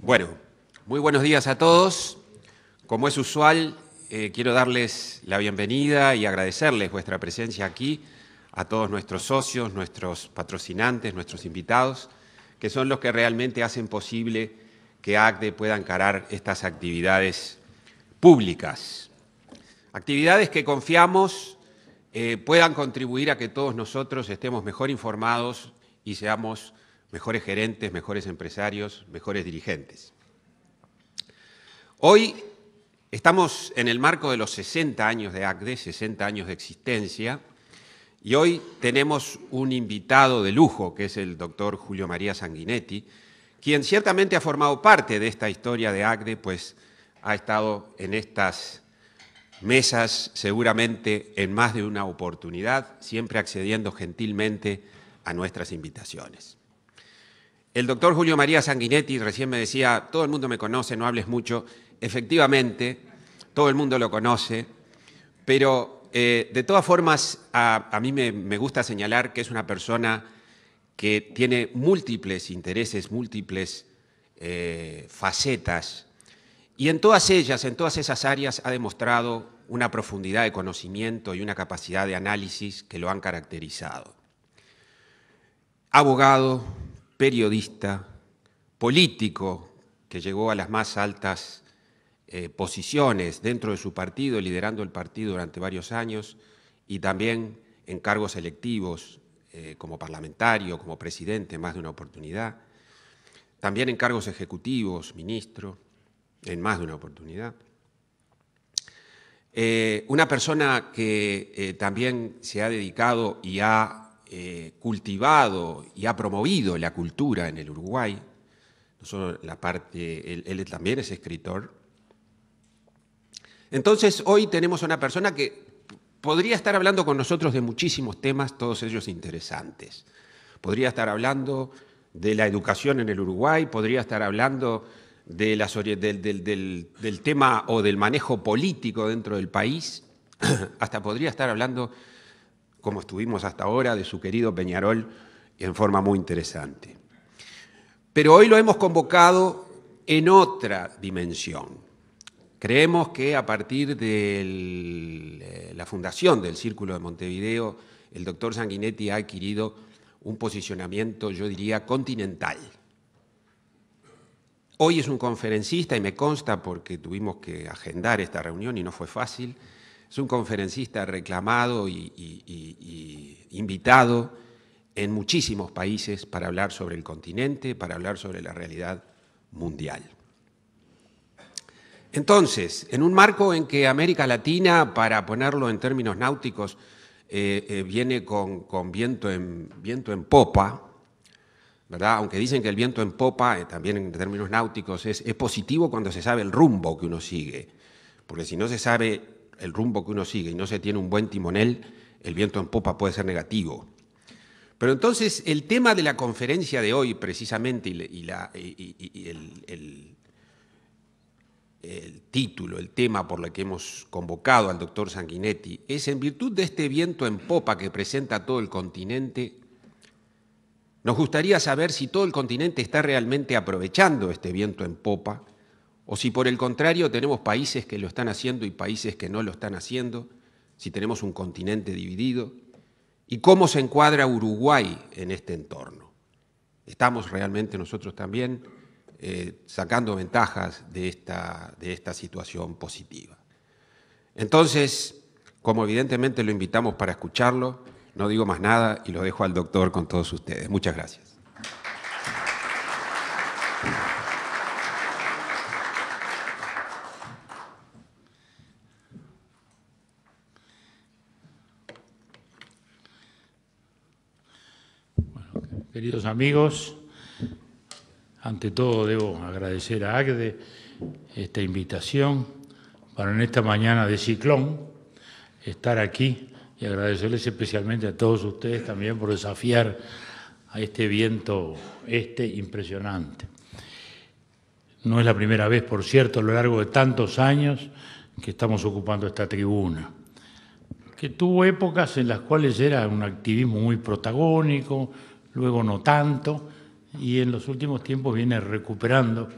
Bueno, muy buenos días a todos. Como es usual, quiero darles la bienvenida y agradecerles vuestra presencia aquí, a todos nuestros socios, nuestros patrocinantes, nuestros invitados, que son los que realmente hacen posible que ACDE pueda encarar estas actividades públicas. Actividades que confiamos puedan contribuir a que todos nosotros estemos mejor informados y seamos mejores gerentes, mejores empresarios, mejores dirigentes. Hoy estamos en el marco de los 60 años de ACDE, 60 años de existencia, y hoy tenemos un invitado de lujo, que es el doctor Julio María Sanguinetti, quien ciertamente ha formado parte de esta historia de ACDE, pues ha estado en estas mesas seguramente en más de una oportunidad, siempre accediendo gentilmente a nuestras invitaciones. El doctor Julio María Sanguinetti recién me decía, todo el mundo me conoce, no hables mucho. Efectivamente, todo el mundo lo conoce, pero de todas formas a mí me gusta señalar que es una persona que tiene múltiples intereses, múltiples facetas, y en todas ellas, en todas esas áreas, ha demostrado una profundidad de conocimiento y una capacidad de análisis que lo han caracterizado. Abogado, periodista, político, que llegó a las más altas posiciones dentro de su partido, liderando el partido durante varios años, y también en cargos electivos como parlamentario, como presidente, en más de una oportunidad, también en cargos ejecutivos, ministro, en más de una oportunidad. Una persona que también se ha dedicado y ha cultivado y ha promovido la cultura en el Uruguay, no solo la parte, él también es escritor. Entonces, hoy tenemos a una persona que podría estar hablando con nosotros de muchísimos temas, todos ellos interesantes. Podría estar hablando de la educación en el Uruguay, podría estar hablando de del tema o del manejo político dentro del país, hasta podría estar hablando, como estuvimos hasta ahora, de su querido Peñarol en forma muy interesante. Pero hoy lo hemos convocado en otra dimensión. Creemos que a partir de la fundación del Círculo de Montevideo, el doctor Sanguinetti ha adquirido un posicionamiento, yo diría, continental. Hoy es un conferencista, y me consta porque tuvimos que agendar esta reunión y no fue fácil, es un conferencista reclamado y invitado en muchísimos países para hablar sobre el continente, para hablar sobre la realidad mundial. Entonces, en un marco en que América Latina, para ponerlo en términos náuticos, viene con viento en popa, ¿verdad? Aunque dicen que el viento en popa, también en términos náuticos, es positivo cuando se sabe el rumbo que uno sigue, porque si no se sabe el rumbo que uno sigue y no se tiene un buen timonel, el viento en popa puede ser negativo. Pero entonces el tema de la conferencia de hoy, precisamente, el título, el tema por el que hemos convocado al doctor Sanguinetti, es en virtud de este viento en popa que presenta todo el continente. Nos gustaría saber si todo el continente está realmente aprovechando este viento en popa, o si por el contrario tenemos países que lo están haciendo y países que no lo están haciendo, si tenemos un continente dividido, y cómo se encuadra Uruguay en este entorno. ¿Estamos realmente nosotros también sacando ventajas de esta situación positiva? Entonces, como evidentemente lo invitamos para escucharlo, no digo más nada y lo dejo al doctor con todos ustedes. Muchas gracias. Bueno, queridos amigos, ante todo debo agradecer a ACDE esta invitación para en esta mañana de ciclón estar aquí, y agradecerles especialmente a todos ustedes también por desafiar a este viento impresionante. No es la primera vez, por cierto, a lo largo de tantos años que estamos ocupando esta tribuna, que tuvo épocas en las cuales era un activismo muy protagónico, luego no tanto, y en los últimos tiempos viene recuperando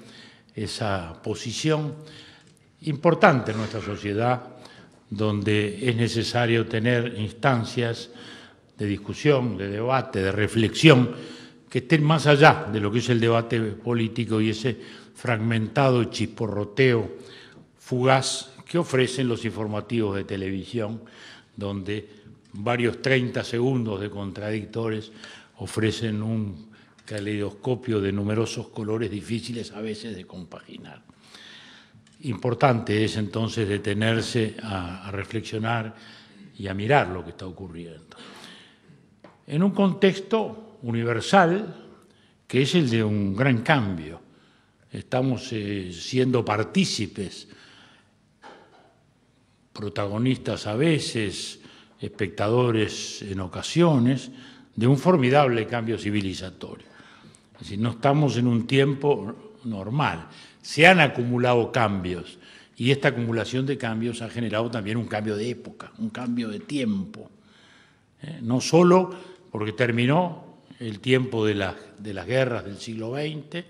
esa posición importante en nuestra sociedad, donde es necesario tener instancias de discusión, de debate, de reflexión, que estén más allá de lo que es el debate político y ese fragmentado chisporroteo fugaz que ofrecen los informativos de televisión, donde varios 30 segundos de contradictores ofrecen un caleidoscopio de numerosos colores difíciles a veces de compaginar. Importante es entonces detenerse a reflexionar y a mirar lo que está ocurriendo. En un contexto universal que es el de un gran cambio, estamos siendo partícipes, protagonistas a veces, espectadores en ocasiones, de un formidable cambio civilizatorio. Es decir, no estamos en un tiempo normal. Se han acumulado cambios y esta acumulación de cambios ha generado también un cambio de época, un cambio de tiempo. No solo porque terminó el tiempo de las guerras del siglo XX,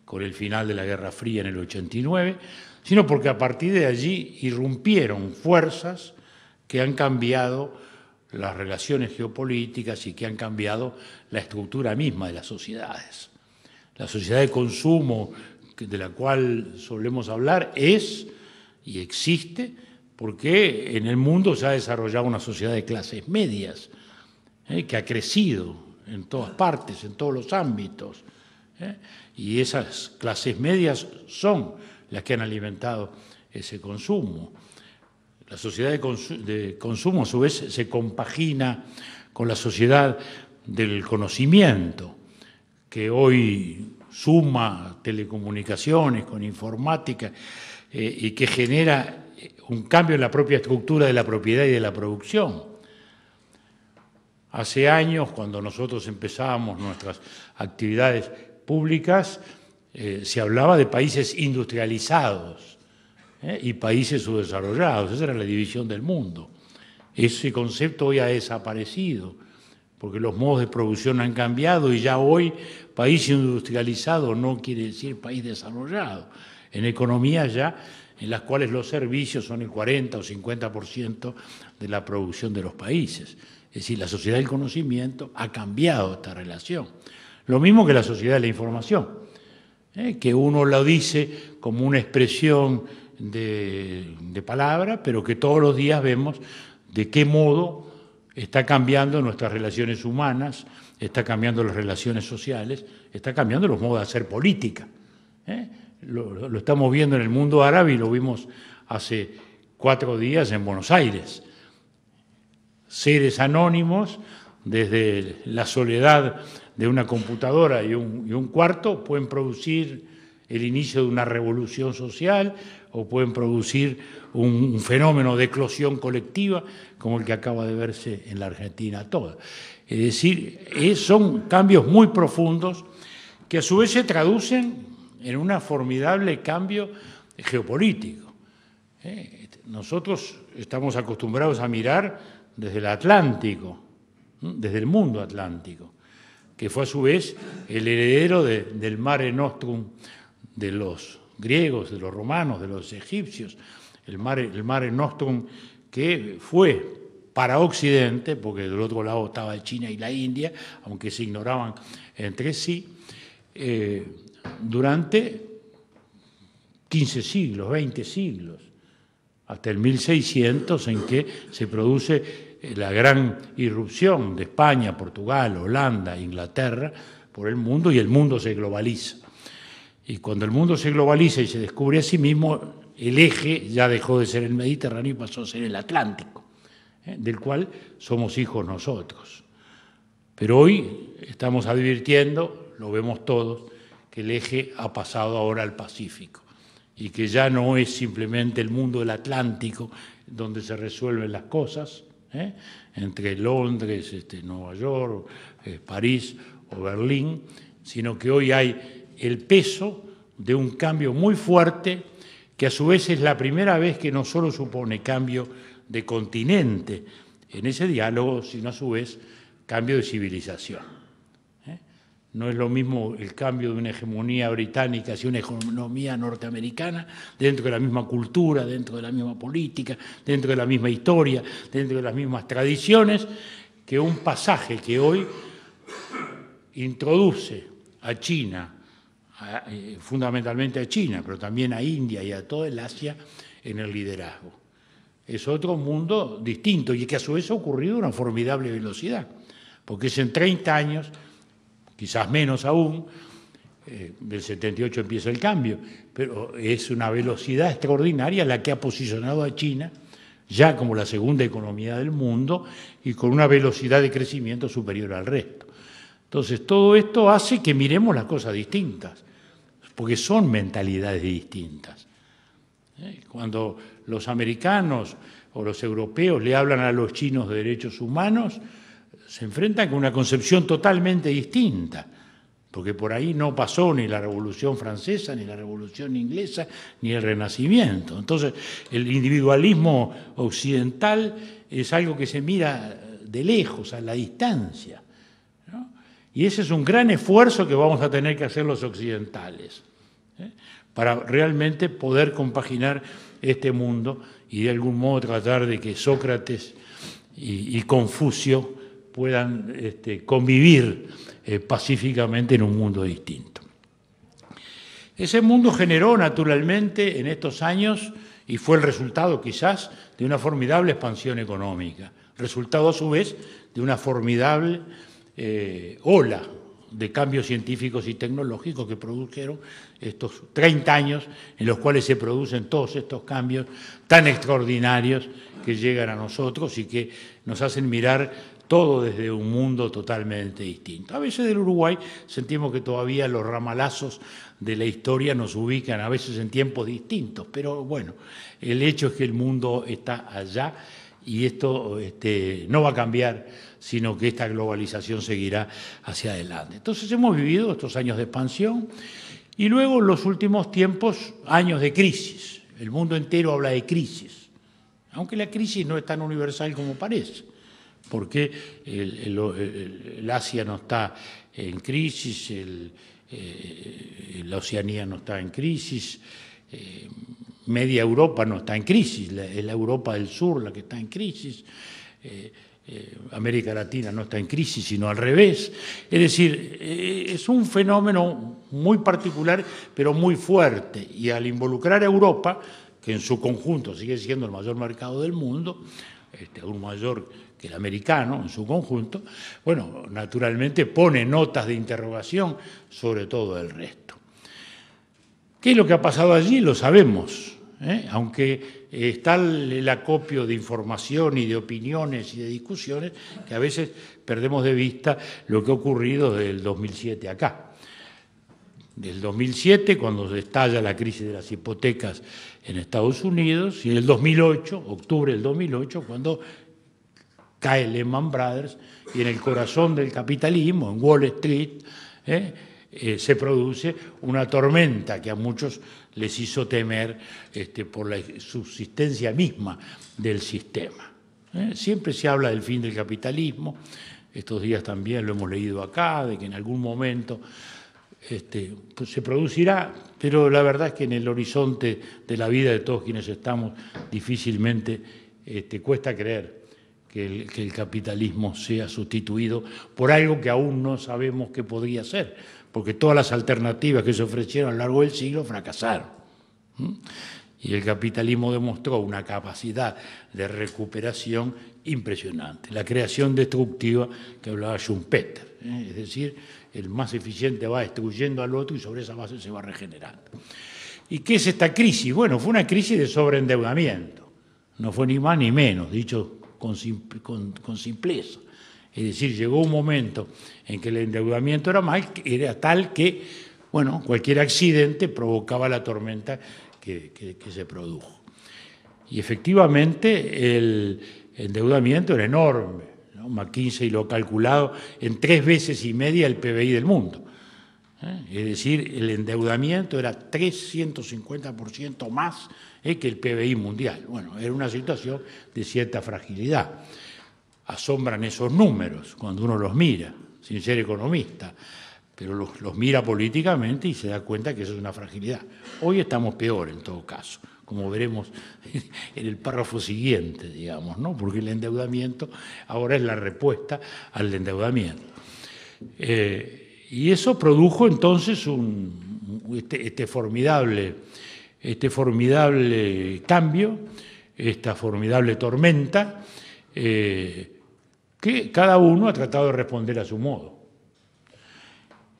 con el final de la Guerra Fría en el 89, sino porque a partir de allí irrumpieron fuerzas que han cambiado las relaciones geopolíticas y que han cambiado la estructura misma de las sociedades. La sociedad de consumo de la cual solemos hablar es y existe porque en el mundo se ha desarrollado una sociedad de clases medias que ha crecido en todas partes, en todos los ámbitos. Y esas clases medias son las que han alimentado ese consumo. La sociedad de consumo, a su vez, se compagina con la sociedad del conocimiento, que hoy suma telecomunicaciones con informática y que genera un cambio en la propia estructura de la propiedad y de la producción. Hace años, cuando nosotros empezábamos nuestras actividades públicas, se hablaba de países industrializados y países subdesarrollados. Esa era la división del mundo. Ese concepto hoy ha desaparecido, porque los modos de producción han cambiado y ya hoy país industrializado no quiere decir país desarrollado. En economías ya en las cuales los servicios son el 40 o 50% de la producción de los países. Es decir, la sociedad del conocimiento ha cambiado esta relación. Lo mismo que la sociedad de la información, que uno lo dice como una expresión de palabra, pero que todos los días vemos de qué modo está cambiando nuestras relaciones humanas, está cambiando las relaciones sociales, está cambiando los modos de hacer política. Lo estamos viendo en el mundo árabe y lo vimos hace 4 días en Buenos Aires. Seres anónimos, desde la soledad de una computadora y un cuarto, pueden producir el inicio de una revolución social o pueden producir un fenómeno de eclosión colectiva como el que acaba de verse en la Argentina toda. Es decir, son cambios muy profundos que a su vez se traducen en un formidable cambio geopolítico. Nosotros estamos acostumbrados a mirar desde el Atlántico, desde el mundo atlántico, que fue a su vez el heredero del Mare Nostrum de los griegos, de los romanos, de los egipcios, el Mare Nostrum que fue para Occidente, porque del otro lado estaba China y la India, aunque se ignoraban entre sí, durante 15 siglos, 20 siglos, hasta el 1600, en que se produce la gran irrupción de España, Portugal, Holanda, Inglaterra, por el mundo, y el mundo se globaliza. Y cuando el mundo se globaliza y se descubre a sí mismo, el eje ya dejó de ser el Mediterráneo y pasó a ser el Atlántico, del cual somos hijos nosotros. Pero hoy estamos advirtiendo, lo vemos todos, que el eje ha pasado ahora al Pacífico y que ya no es simplemente el mundo del Atlántico donde se resuelven las cosas, entre Londres, Nueva York, París o Berlín, sino que hoy hay el peso de un cambio muy fuerte que a su vez es la primera vez que no solo supone cambio de continente en ese diálogo, sino a su vez cambio de civilización. No es lo mismo el cambio de una hegemonía británica hacia una economía norteamericana, dentro de la misma cultura, dentro de la misma política, dentro de la misma historia, dentro de las mismas tradiciones, que un pasaje que hoy introduce a China, fundamentalmente a China, pero también a India y a toda el Asia en el liderazgo. Es otro mundo distinto y que a su vez ha ocurrido a una formidable velocidad, porque es en 30 años, quizás menos aún, del 78 empieza el cambio, pero es una velocidad extraordinaria la que ha posicionado a China ya como la segunda economía del mundo y con una velocidad de crecimiento superior al resto. Entonces, todo esto hace que miremos las cosas distintas, porque son mentalidades distintas. Cuando los americanos o los europeos le hablan a los chinos de derechos humanos, se enfrentan con una concepción totalmente distinta, porque por ahí no pasó ni la Revolución Francesa, ni la Revolución Inglesa, ni el Renacimiento. Entonces, el individualismo occidental es algo que se mira de lejos, a la distancia, ¿no? Y ese es un gran esfuerzo que vamos a tener que hacer los occidentales, para realmente poder compaginar este mundo y de algún modo tratar de que Sócrates y Confucio puedan convivir pacíficamente en un mundo distinto. Ese mundo generó naturalmente en estos años, y fue el resultado quizás, de una formidable expansión económica, resultado a su vez de una formidable ola de cambios científicos y tecnológicos que produjeron estos 30 años en los cuales se producen todos estos cambios tan extraordinarios que llegan a nosotros y que nos hacen mirar todo desde un mundo totalmente distinto. A veces del Uruguay sentimos que todavía los ramalazos de la historia nos ubican a veces en tiempos distintos, pero bueno, el hecho es que el mundo está allá y esto no va a cambiar, sino que esta globalización seguirá hacia adelante. Entonces hemos vivido estos años de expansión y luego los últimos tiempos, años de crisis. El mundo entero habla de crisis, aunque la crisis no es tan universal como parece, porque el Asia no está en crisis, la Oceanía no está en crisis, media Europa no está en crisis, es la Europa del Sur la que está en crisis, América Latina no está en crisis, sino al revés. Es decir, es un fenómeno muy particular, pero muy fuerte, y al involucrar a Europa, que en su conjunto sigue siendo el mayor mercado del mundo, aún mayor que el americano en su conjunto, bueno, naturalmente pone notas de interrogación sobre todo el resto. ¿Qué es lo que ha pasado allí? Lo sabemos, aunque está el acopio de información y de opiniones y de discusiones que a veces perdemos de vista lo que ha ocurrido desde el 2007 acá. Del 2007, cuando se estalla la crisis de las hipotecas en Estados Unidos, y en el 2008, octubre del 2008, cuando cae Lehman Brothers, y en el corazón del capitalismo, en Wall Street, se produce una tormenta que a muchos les hizo temer por la subsistencia misma del sistema. Siempre se habla del fin del capitalismo, estos días también lo hemos leído acá, de que en algún momento pues se producirá, pero la verdad es que en el horizonte de la vida de todos quienes estamos difícilmente cuesta creer que el capitalismo sea sustituido por algo que aún no sabemos qué podría ser, porque todas las alternativas que se ofrecieron a lo largo del siglo fracasaron. Y el capitalismo demostró una capacidad de recuperación impresionante, la creación destructiva que hablaba Schumpeter, es decir, el más eficiente va destruyendo al otro y sobre esa base se va regenerando. ¿Y qué es esta crisis? Bueno, fue una crisis de sobreendeudamiento, no fue ni más ni menos, dicho con simpleza. Es decir, llegó un momento en que el endeudamiento era tal que, bueno, cualquier accidente provocaba la tormenta que se produjo. Y efectivamente el endeudamiento era enorme, ¿no? McKinsey lo ha calculado en 3,5 veces el PBI del mundo. Es decir, el endeudamiento era 350% más que el PBI mundial. Bueno, era una situación de cierta fragilidad. Asombran esos números cuando uno los mira, sin ser economista, pero los mira políticamente y se da cuenta que eso es una fragilidad. Hoy estamos peor en todo caso, como veremos en el párrafo siguiente, digamos, ¿no? Porque el endeudamiento ahora es la respuesta al endeudamiento. Y eso produjo entonces este formidable cambio, esta formidable tormenta, que cada uno ha tratado de responder a su modo.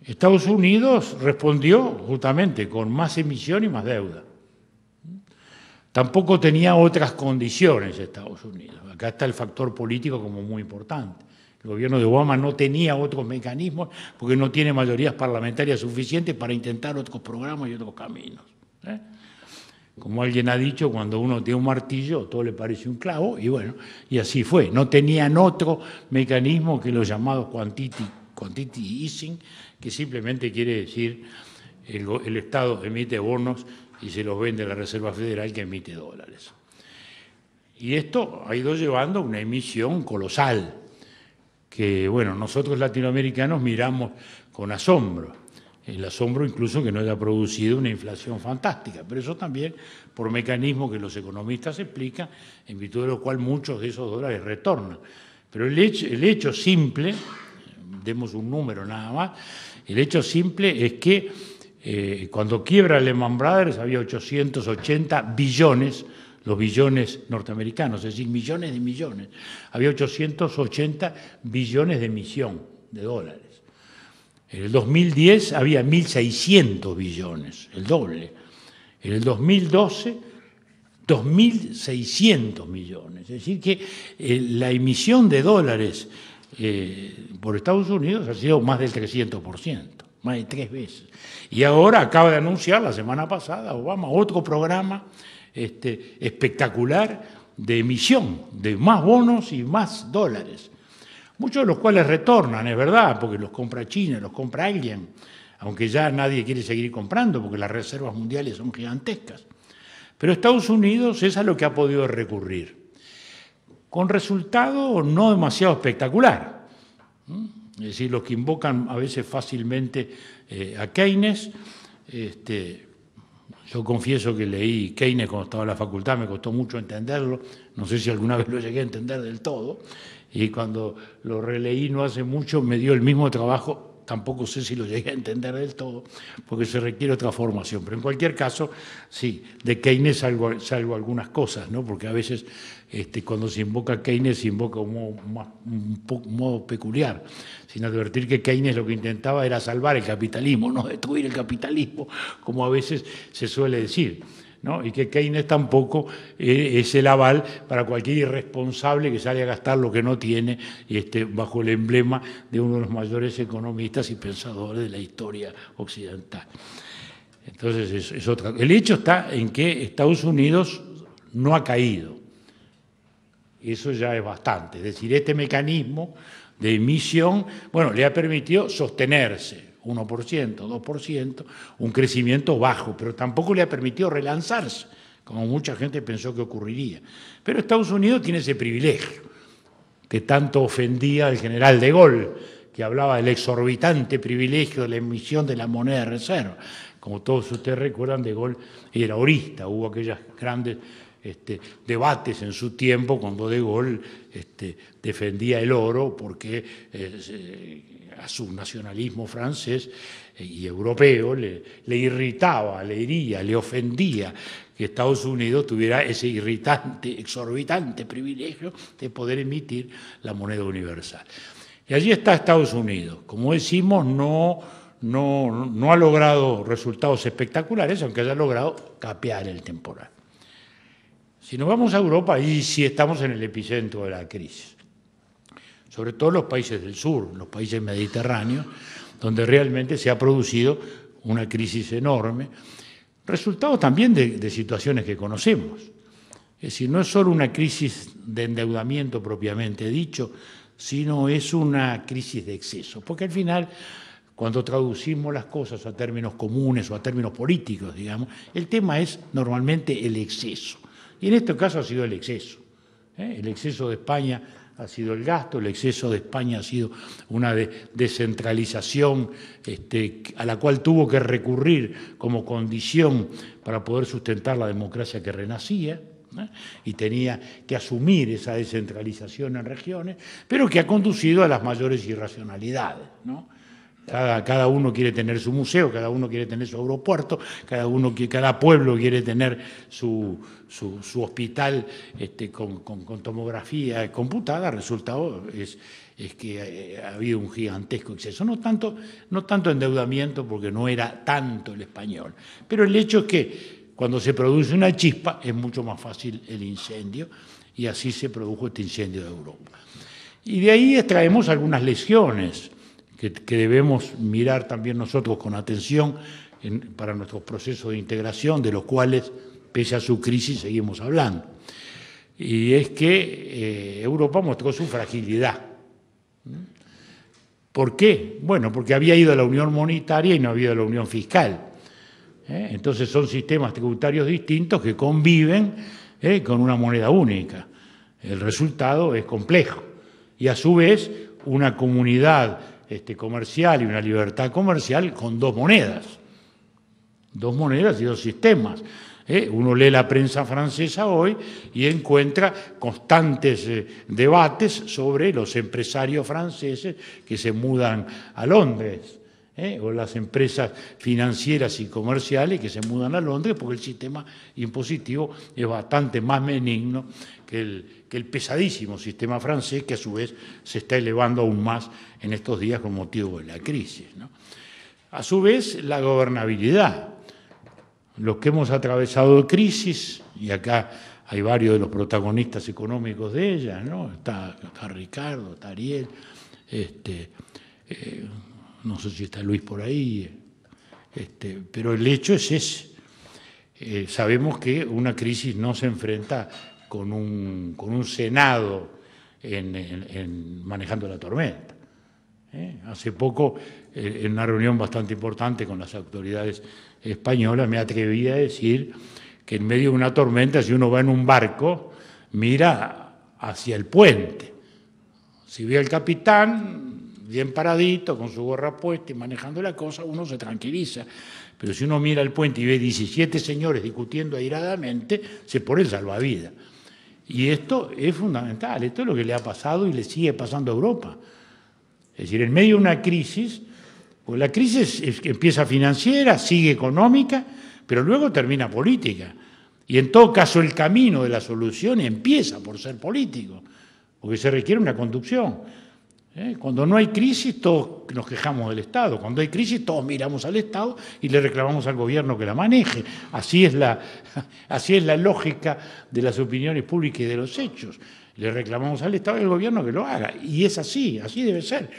Estados Unidos respondió justamente con más emisión y más deuda. Tampoco tenía otras condiciones Estados Unidos. Acá está el factor político como muy importante. El gobierno de Obama no tenía otros mecanismos porque no tiene mayorías parlamentarias suficientes para intentar otros programas y otros caminos. Como alguien ha dicho, cuando uno tiene un martillo, todo le parece un clavo, y bueno, y así fue. No tenían otro mecanismo que los llamados quantity easing, que simplemente quiere decir el Estado emite bonos y se los vende a la Reserva Federal que emite dólares. Y esto ha ido llevando a una emisión colosal, que bueno, nosotros latinoamericanos miramos con asombro. El asombro incluso que no haya producido una inflación fantástica, pero eso también por mecanismos que los economistas explican, en virtud de lo cual muchos de esos dólares retornan. Pero el hecho simple, demos un número nada más, el hecho simple es que cuando quiebra Lehman Brothers había 880 billones, los billones norteamericanos, es decir, millones de millones, había 880 billones de emisión de dólares. En el 2010 había 1.600 billones, el doble. En el 2012, 2.600 millones. Es decir, que la emisión de dólares por Estados Unidos ha sido más del 300%, más de 3 veces. Y ahora acaba de anunciar la semana pasada Obama otro programa espectacular de emisión, de más bonos y más dólares. Muchos de los cuales retornan, es verdad, porque los compra China, los compra alguien, aunque ya nadie quiere seguir comprando porque las reservas mundiales son gigantescas. Pero Estados Unidos es a lo que ha podido recurrir, con resultado no demasiado espectacular. Es decir, los que invocan a veces fácilmente a Keynes, yo confieso que leí Keynes cuando estaba en la facultad, me costó mucho entenderlo, no sé si alguna vez lo llegué a entender del todo, y cuando lo releí no hace mucho me dio el mismo trabajo, tampoco sé si lo llegué a entender del todo, porque se requiere otra formación, pero en cualquier caso, sí, de Keynes salgo algunas cosas, ¿no? Porque a veces cuando se invoca Keynes se invoca un modo peculiar, sin advertir que Keynes lo que intentaba era salvar el capitalismo, no destruir el capitalismo, como a veces se suele decir, ¿no? Y que Keynes tampoco es el aval para cualquier irresponsable que sale a gastar lo que no tiene bajo el emblema de uno de los mayores economistas y pensadores de la historia occidental. Entonces, es otra. El hecho está en que Estados Unidos no ha caído. Eso ya es bastante. Es decir, este mecanismo de emisión, bueno, le ha permitido sostenerse. 1%, 2%, un crecimiento bajo, pero tampoco le ha permitido relanzarse, como mucha gente pensó que ocurriría. Pero Estados Unidos tiene ese privilegio, que tanto ofendía al general de Gaulle, que hablaba del exorbitante privilegio de la emisión de la moneda de reserva. Como todos ustedes recuerdan, de Gaulle era orista, hubo aquellas grandes debates en su tiempo cuando de Gaulle defendía el oro porque a su nacionalismo francés y europeo le irritaba, le hería, le ofendía que Estados Unidos tuviera ese irritante, exorbitante privilegio de poder emitir la moneda universal. Y allí está Estados Unidos. Como decimos, no ha logrado resultados espectaculares, aunque haya logrado capear el temporal. Si nos vamos a Europa, ahí sí estamos en el epicentro de la crisis. Sobre todo los países del sur, los países mediterráneos, donde realmente se ha producido una crisis enorme, resultado también de situaciones que conocemos. Es decir, no es solo una crisis de endeudamiento propiamente dicho, sino es una crisis de exceso, porque al final, cuando traducimos las cosas a términos comunes o a términos políticos, digamos, el tema es normalmente el exceso. Y en este caso ha sido el exceso de España ha sido el gasto, el exceso de España ha sido una descentralización a la cual tuvo que recurrir como condición para poder sustentar la democracia que renacía, ¿no? Y tenía que asumir esa descentralización en regiones, pero que ha conducido a las mayores irracionalidades, ¿no? Cada uno quiere tener su museo, cada uno quiere tener su aeropuerto, cada pueblo quiere tener su hospital con tomografía computada. El resultado es que ha habido un gigantesco exceso. No tanto endeudamiento, porque no era tanto el español, pero el hecho es que cuando se produce una chispa es mucho más fácil el incendio, y así se produjo este incendio de Europa. Y de ahí extraemos algunas lecciones que debemos mirar también nosotros con atención para nuestros procesos de integración, de los cuales, pese a su crisis, seguimos hablando. Y es que Europa mostró su fragilidad. ¿Por qué? Bueno, porque había ido a la unión monetaria y no había ido a la unión fiscal. Entonces son sistemas tributarios distintos que conviven con una moneda única. El resultado es complejo. Y a su vez, una comunidad comercial y una libertad comercial con dos monedas y dos sistemas. Uno lee la prensa francesa hoy y encuentra constantes debates sobre los empresarios franceses que se mudan a Londres, o las empresas financieras y comerciales que se mudan a Londres, porque el sistema impositivo es bastante más benigno que el pesadísimo sistema francés, que a su vez se está elevando aún más en estos días con motivo de la crisis, ¿no? A su vez, la gobernabilidad. Los que hemos atravesado crisis, y acá hay varios de los protagonistas económicos de ella, ¿no? Está Ricardo, está Ariel, no sé si está Luis por ahí, pero el hecho es ese. Sabemos que una crisis no se enfrenta con un Senado manejando la tormenta. Hace poco, en una reunión bastante importante con las autoridades españolas, me atreví a decir que en medio de una tormenta, si uno va en un barco, mira hacia el puente. Si ve al capitán bien paradito, con su gorra puesta y manejando la cosa, uno se tranquiliza. Pero si uno mira el puente y ve 17 señores discutiendo airadamente, se pone el salvavidas. Y esto es fundamental, esto es lo que le ha pasado y le sigue pasando a Europa. Es decir, en medio de una crisis, pues la crisis empieza financiera, sigue económica, pero luego termina política. Y en todo caso el camino de la solución empieza por ser político, porque se requiere una conducción. Cuando no hay crisis, todos nos quejamos del Estado. Cuando hay crisis, todos miramos al Estado y le reclamamos al gobierno que la maneje. Así es la lógica de las opiniones públicas y de los hechos. Le reclamamos al Estado y al gobierno que lo haga. Y es así debe ser.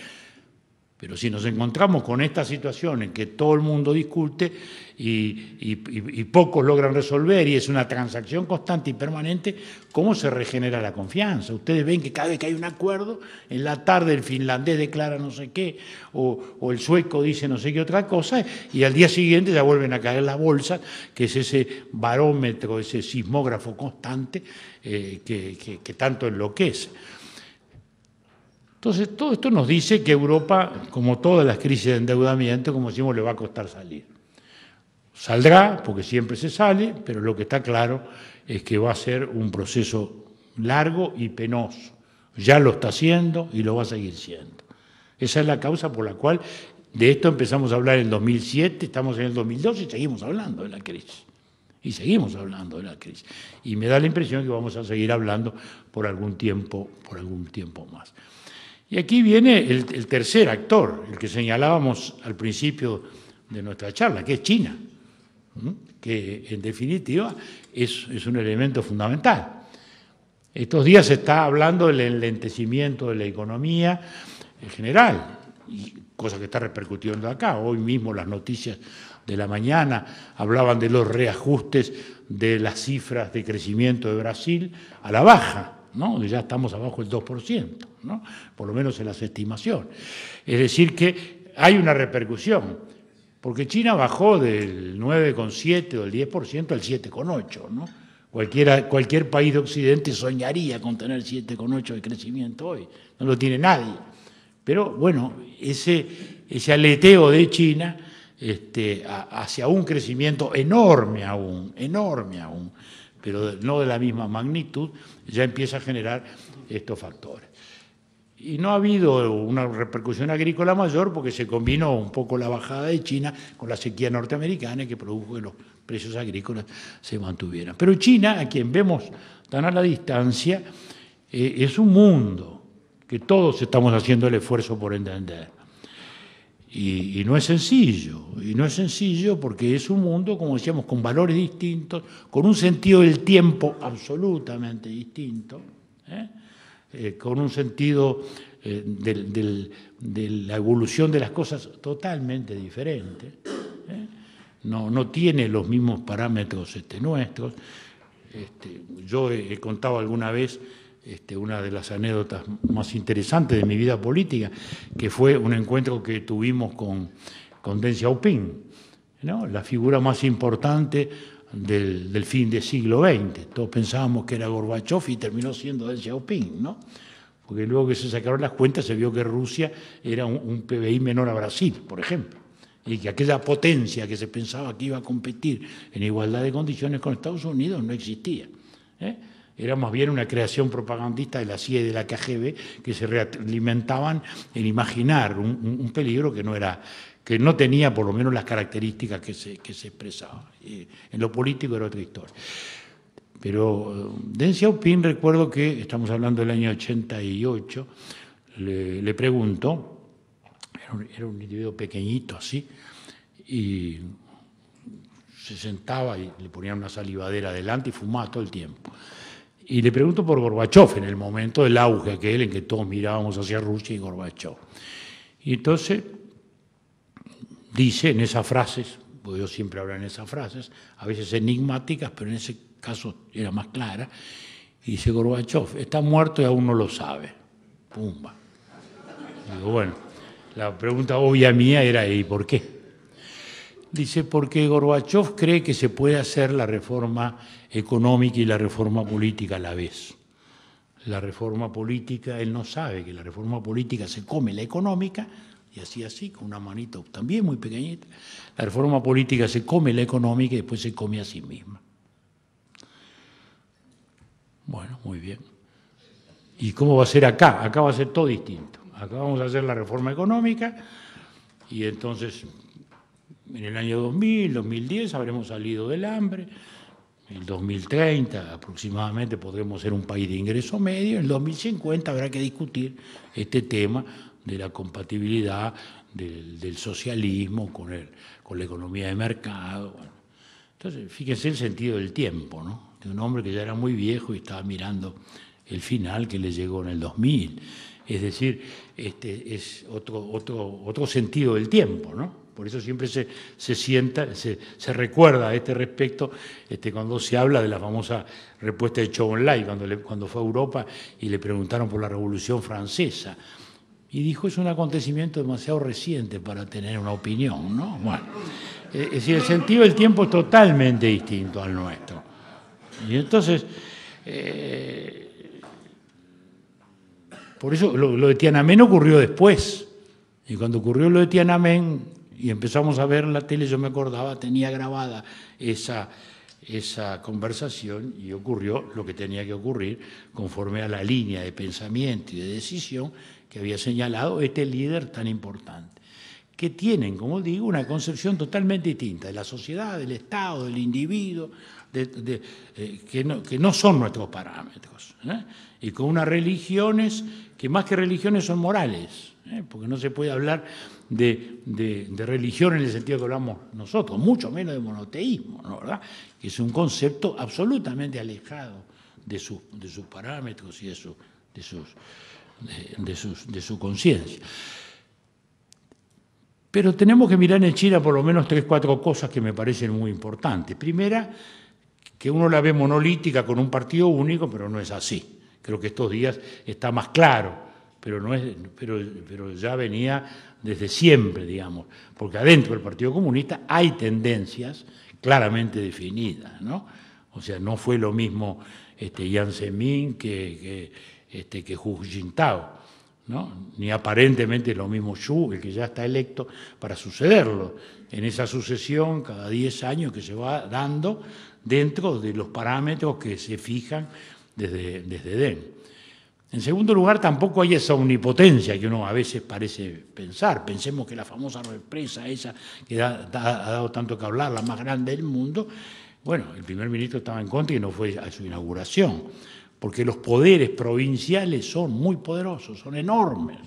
Pero si nos encontramos con esta situación en que todo el mundo discute y pocos logran resolver, y es una transacción constante y permanente, ¿cómo se regenera la confianza? Ustedes ven que cada vez que hay un acuerdo, en la tarde el finlandés declara no sé qué, o el sueco dice no sé qué otra cosa, y al día siguiente ya vuelven a caer las bolsas, que es ese barómetro, ese sismógrafo constante que tanto enloquece. Entonces, todo esto nos dice que Europa, como todas las crisis de endeudamiento, como decimos, le va a costar salir. Saldrá, porque siempre se sale, pero lo que está claro es que va a ser un proceso largo y penoso. Ya lo está haciendo y lo va a seguir siendo. Esa es la causa por la cual de esto empezamos a hablar en el 2007, estamos en el 2012 y seguimos hablando de la crisis. Y seguimos hablando de la crisis. Y me da la impresión que vamos a seguir hablando por algún tiempo más. Y aquí viene el tercer actor, el que señalábamos al principio de nuestra charla, que es China, que en definitiva es un elemento fundamental. Estos días se está hablando del enlentecimiento de la economía en general, cosa que está repercutiendo acá. Hoy mismo las noticias de la mañana hablaban de los reajustes de las cifras de crecimiento de Brasil a la baja, ¿no? Ya estamos abajo del 2%, ¿no? Por lo menos en las estimaciones. Es decir, que hay una repercusión, porque China bajó del 9,7 o del 10% al 7,8, ¿no? Cualquier país de Occidente soñaría con tener 7,8 de crecimiento hoy. No lo tiene nadie. Pero bueno, ese aleteo de China hacia un crecimiento enorme aún, pero no de la misma magnitud, ya empieza a generar estos factores. Y no ha habido una repercusión agrícola mayor porque se combinó un poco la bajada de China con la sequía norteamericana que produjo que los precios agrícolas se mantuvieran. Pero China, a quien vemos tan a la distancia, es un mundo que todos estamos haciendo el esfuerzo por entender. Y no es sencillo porque es un mundo, como decíamos, con valores distintos, con un sentido del tiempo absolutamente distinto, con un sentido de la evolución de las cosas totalmente diferente. No tiene los mismos parámetros nuestros. Yo he contado alguna vez una de las anécdotas más interesantes de mi vida política, que fue un encuentro que tuvimos con Deng Xiaoping, ¿no? La figura más importante del fin del siglo XX. Todos pensábamos que era Gorbachov y terminó siendo Deng Xiaoping, ¿no? Porque luego que se sacaron las cuentas se vio que Rusia era un PBI menor a Brasil, por ejemplo, y que aquella potencia que se pensaba que iba a competir en igualdad de condiciones con Estados Unidos no existía. Era más bien una creación propagandista de la CIA y de la KGB que se realimentaban en imaginar un peligro que no tenía por lo menos las características que se expresaban. En lo político era otra historia. Pero Deng Xiaoping, recuerdo que, estamos hablando del año 88, le preguntó, era un individuo pequeñito así, y se sentaba y le ponían una salivadera adelante y fumaba todo el tiempo. Y le pregunto por Gorbachov, en el momento del auge aquel en que todos mirábamos hacia Rusia y Gorbachov. Y entonces dice en esas frases, porque yo siempre hablo en esas frases, a veces enigmáticas, pero en ese caso era más clara, y dice: Gorbachov está muerto y aún no lo sabe. Pumba. Digo, bueno, la pregunta obvia mía era: ¿y por qué? Dice: porque Gorbachov cree que se puede hacer la reforma económica y la reforma política a la vez. La reforma política, él no sabe que la reforma política se come la económica, y así, con una manito también muy pequeñita. La reforma política se come la económica y después se come a sí misma. Bueno, muy bien. ¿Y cómo va a ser acá? Acá va a ser todo distinto. Acá vamos a hacer la reforma económica y entonces en el año 2000, 2010 habremos salido del hambre. En el 2030 aproximadamente podremos ser un país de ingreso medio. En el 2050 habrá que discutir este tema de la compatibilidad del socialismo con la economía de mercado. Bueno, entonces, fíjense el sentido del tiempo, ¿no? De un hombre que ya era muy viejo y estaba mirando el final que le llegó en el 2000. Es decir, es otro sentido del tiempo, ¿no? Por eso siempre se recuerda a este respecto cuando se habla de la famosa respuesta de Zhou Enlai cuando fue a Europa y le preguntaron por la Revolución Francesa. Y dijo: es un acontecimiento demasiado reciente para tener una opinión, ¿no? Bueno, es decir, el sentido del tiempo es totalmente distinto al nuestro. Y entonces, por eso lo de Tiananmen ocurrió después. Y cuando ocurrió lo de Tiananmen y empezamos a ver la tele, yo me acordaba, tenía grabada esa conversación y ocurrió lo que tenía que ocurrir conforme a la línea de pensamiento y de decisión que había señalado este líder tan importante, que tienen, como digo, una concepción totalmente distinta de la sociedad, del Estado, del individuo, que no son nuestros parámetros, y con unas religiones que más que religiones son morales, porque no se puede hablar de religión en el sentido que hablamos nosotros, mucho menos de monoteísmo, ¿no? ¿Verdad? Que es un concepto absolutamente alejado de sus parámetros y de su conciencia. Pero tenemos que mirar en China por lo menos 3 o 4 cosas que me parecen muy importantes. Primera, que uno la ve monolítica con un partido único, pero no es así. Creo que estos días está más claro, pero ya venía desde siempre, digamos, porque adentro del Partido Comunista hay tendencias claramente definidas, ¿no? O sea, no fue lo mismo Jiang Zemin que Hu Jintao, ¿no? Ni aparentemente lo mismo Xu, el que ya está electo para sucederlo, en esa sucesión cada 10 años que se va dando dentro de los parámetros que se fijan desde Deng. En segundo lugar, tampoco hay esa omnipotencia que uno a veces parece pensar. Pensemos que la famosa represa esa que ha dado tanto que hablar, la más grande del mundo, bueno, el primer ministro estaba en contra y no fue a su inauguración, porque los poderes provinciales son muy poderosos, son enormes.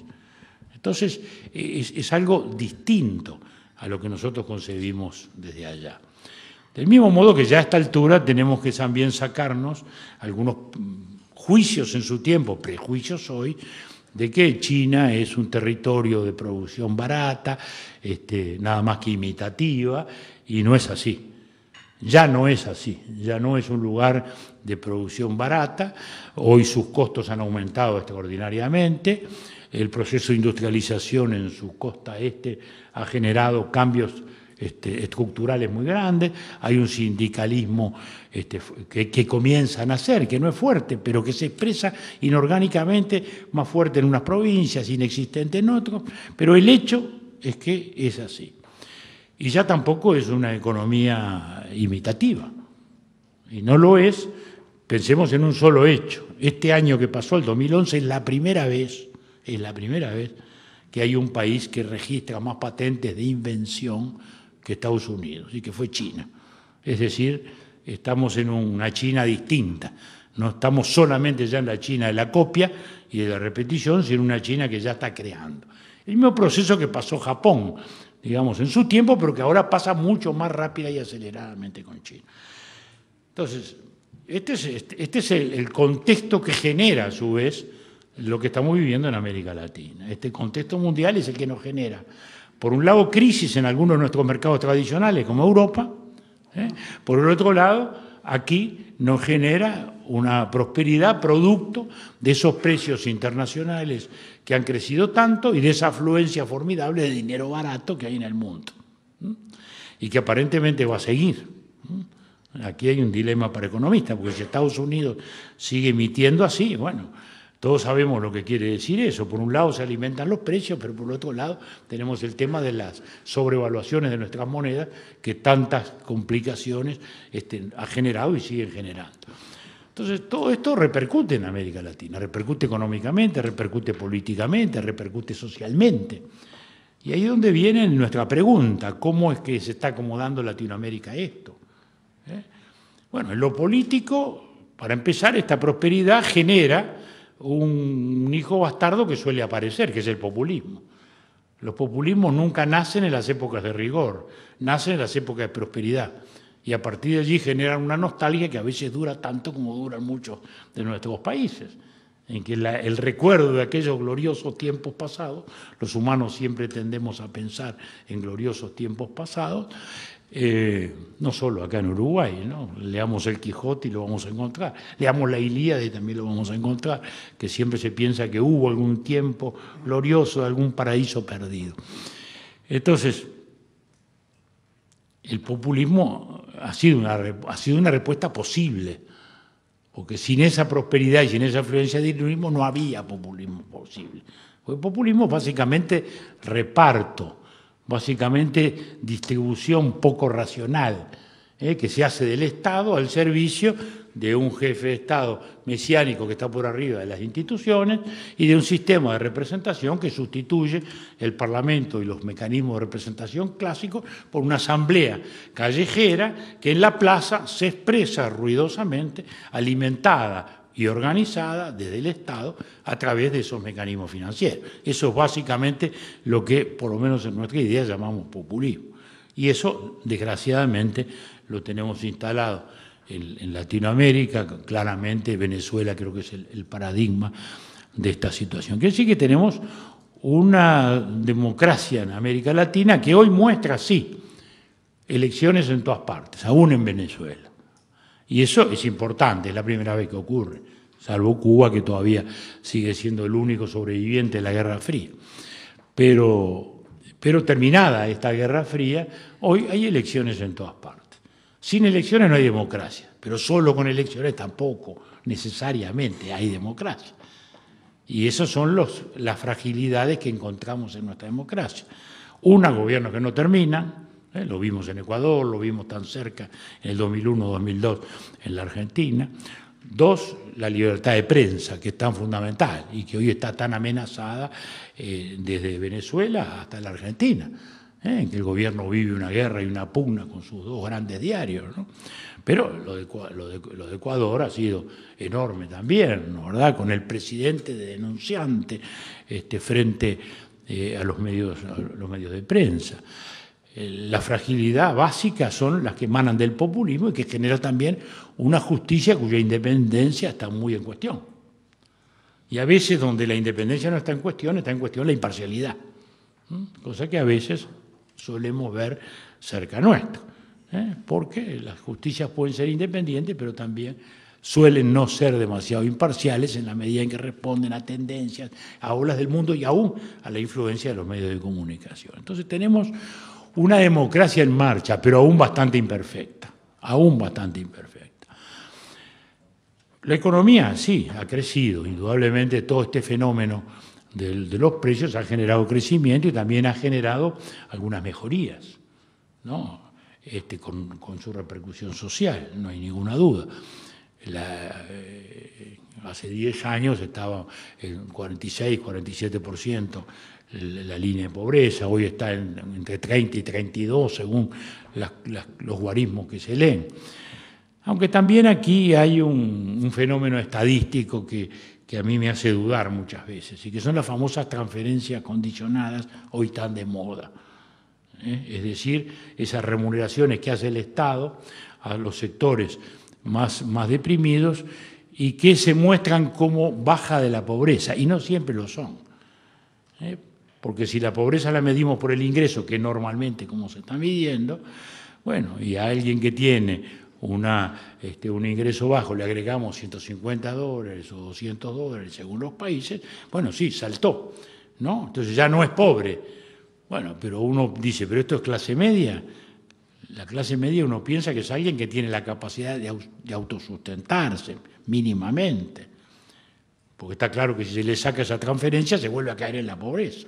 Entonces, es algo distinto a lo que nosotros concebimos desde allá. Del mismo modo que ya a esta altura tenemos que también sacarnos algunos juicios en su tiempo, prejuicios hoy, de que China es un territorio de producción barata, nada más que imitativa, y no es así. Ya no es así, ya no es un lugar de producción barata, hoy sus costos han aumentado extraordinariamente, el proceso de industrialización en su costa este ha generado cambios estructurales muy grandes, hay un sindicalismo que comienza a nacer, que no es fuerte, pero que se expresa inorgánicamente, más fuerte en unas provincias, inexistente en otras, pero el hecho es que es así. Y ya tampoco es una economía imitativa, y no lo es. Pensemos en un solo hecho. Este año que pasó, el 2011, es la primera vez que hay un país que registra más patentes de invención que Estados Unidos, y que fue China. Es decir, estamos en una China distinta. No estamos solamente ya en la China de la copia y de la repetición, sino en una China que ya está creando. El mismo proceso que pasó Japón, digamos, en su tiempo, pero que ahora pasa mucho más rápida y aceleradamente con China. Entonces, este es el contexto que genera, a su vez, lo que estamos viviendo en América Latina. Este contexto mundial es el que nos genera, por un lado, crisis en algunos de nuestros mercados tradicionales, como Europa. Por el otro lado, aquí nos genera una prosperidad producto de esos precios internacionales que han crecido tanto y de esa afluencia formidable de dinero barato que hay en el mundo, y que aparentemente va a seguir. Aquí hay un dilema para economistas, porque si Estados Unidos sigue emitiendo así, bueno, todos sabemos lo que quiere decir eso. Por un lado se alimentan los precios, pero por el otro lado tenemos el tema de las sobrevaluaciones de nuestras monedas, que tantas complicaciones ha generado y siguen generando. Entonces, todo esto repercute en América Latina, repercute económicamente, repercute políticamente, repercute socialmente. Y ahí es donde viene nuestra pregunta: ¿cómo es que se está acomodando Latinoamérica a esto? Bueno, en lo político, para empezar, esta prosperidad genera un hijo bastardo que suele aparecer, que es el populismo. Los populismos nunca nacen en las épocas de rigor, nacen en las épocas de prosperidad, y a partir de allí generan una nostalgia que a veces dura tanto como duran muchos de nuestros países, en que el recuerdo de aquellos gloriosos tiempos pasados, los humanos siempre tendemos a pensar en gloriosos tiempos pasados, no solo acá en Uruguay, ¿no? Leamos el Quijote y lo vamos a encontrar, leamos la Ilíada y también lo vamos a encontrar, que siempre se piensa que hubo algún tiempo glorioso, algún paraíso perdido. Entonces, el populismo ha sido una respuesta posible, porque sin esa prosperidad y sin esa afluencia de dinamismo no había populismo posible. Porque el populismo es básicamente reparto, básicamente distribución poco racional, que se hace del Estado al servicio de un jefe de Estado mesiánico que está por arriba de las instituciones y de un sistema de representación que sustituye el Parlamento y los mecanismos de representación clásicos por una asamblea callejera que en la plaza se expresa ruidosamente, alimentada y organizada desde el Estado a través de esos mecanismos financieros. Eso es básicamente lo que, por lo menos en nuestra idea, llamamos populismo. Y eso, desgraciadamente, lo tenemos instalado en Latinoamérica. Claramente Venezuela creo que es el paradigma de esta situación. Quiere decir que tenemos una democracia en América Latina que hoy muestra, sí, elecciones en todas partes, aún en Venezuela. Y eso es importante, es la primera vez que ocurre, salvo Cuba, que todavía sigue siendo el único sobreviviente de la Guerra Fría. Pero terminada esta Guerra Fría, hoy hay elecciones en todas partes. Sin elecciones no hay democracia, pero solo con elecciones tampoco necesariamente hay democracia. Y esas son las fragilidades que encontramos en nuestra democracia. Una, gobiernos que no terminan, lo vimos en Ecuador, lo vimos tan cerca en el 2001-2002 en la Argentina. Dos, la libertad de prensa, que es tan fundamental y que hoy está tan amenazada desde Venezuela hasta la Argentina, en que el gobierno vive una guerra y una pugna con sus dos grandes diarios, ¿no? Pero lo de Ecuador ha sido enorme también, ¿no? ¿Verdad? Con el presidente de denunciante frente a los medios de prensa. La fragilidad básica son las que emanan del populismo y que genera también una justicia cuya independencia está muy en cuestión. Y a veces donde la independencia no está en cuestión la imparcialidad, cosa que a veces solemos ver cerca nuestro, porque las justicias pueden ser independientes, pero también suelen no ser demasiado imparciales en la medida en que responden a tendencias, a olas del mundo y aún a la influencia de los medios de comunicación. Entonces tenemos una democracia en marcha, pero aún bastante imperfecta, La economía, sí, ha crecido, indudablemente todo este fenómeno de los precios ha generado crecimiento y también ha generado algunas mejorías, ¿no? Con su repercusión social, no hay ninguna duda. Hace 10 años estaba en 46, 47% la línea de pobreza, hoy está entre 30 y 32 según los guarismos que se leen. Aunque también aquí hay un fenómeno estadístico que a mí me hace dudar muchas veces, y que son las famosas transferencias condicionadas, hoy tan de moda. Es decir, esas remuneraciones que hace el Estado a los sectores más deprimidos y que se muestran como baja de la pobreza, y no siempre lo son. Porque si la pobreza la medimos por el ingreso, que normalmente como se está midiendo, bueno, y a alguien que tiene un ingreso bajo le agregamos $150 o $200 según los países, bueno, sí, saltó, ¿no? Entonces ya no es pobre. Bueno, pero uno dice, ¿pero esto es clase media? La clase media uno piensa que es alguien que tiene la capacidad de autosustentarse mínimamente, porque está claro que si se le saca esa transferencia se vuelve a caer en la pobreza.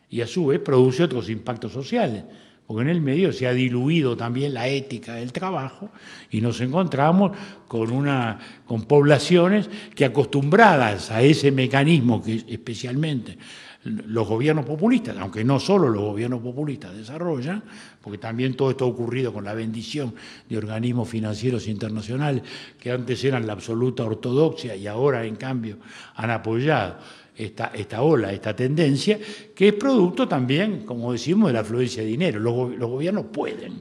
Y a su vez produce otros impactos sociales, porque en el medio se ha diluido también la ética del trabajo y nos encontramos con poblaciones que, acostumbradas a ese mecanismo que especialmente los gobiernos populistas, aunque no solo los gobiernos populistas desarrollan, porque también todo esto ha ocurrido con la bendición de organismos financieros internacionales que antes eran la absoluta ortodoxia y ahora en cambio han apoyado esta ola, esta tendencia, que es producto también, como decimos, de la afluencia de dinero. Los gobiernos pueden,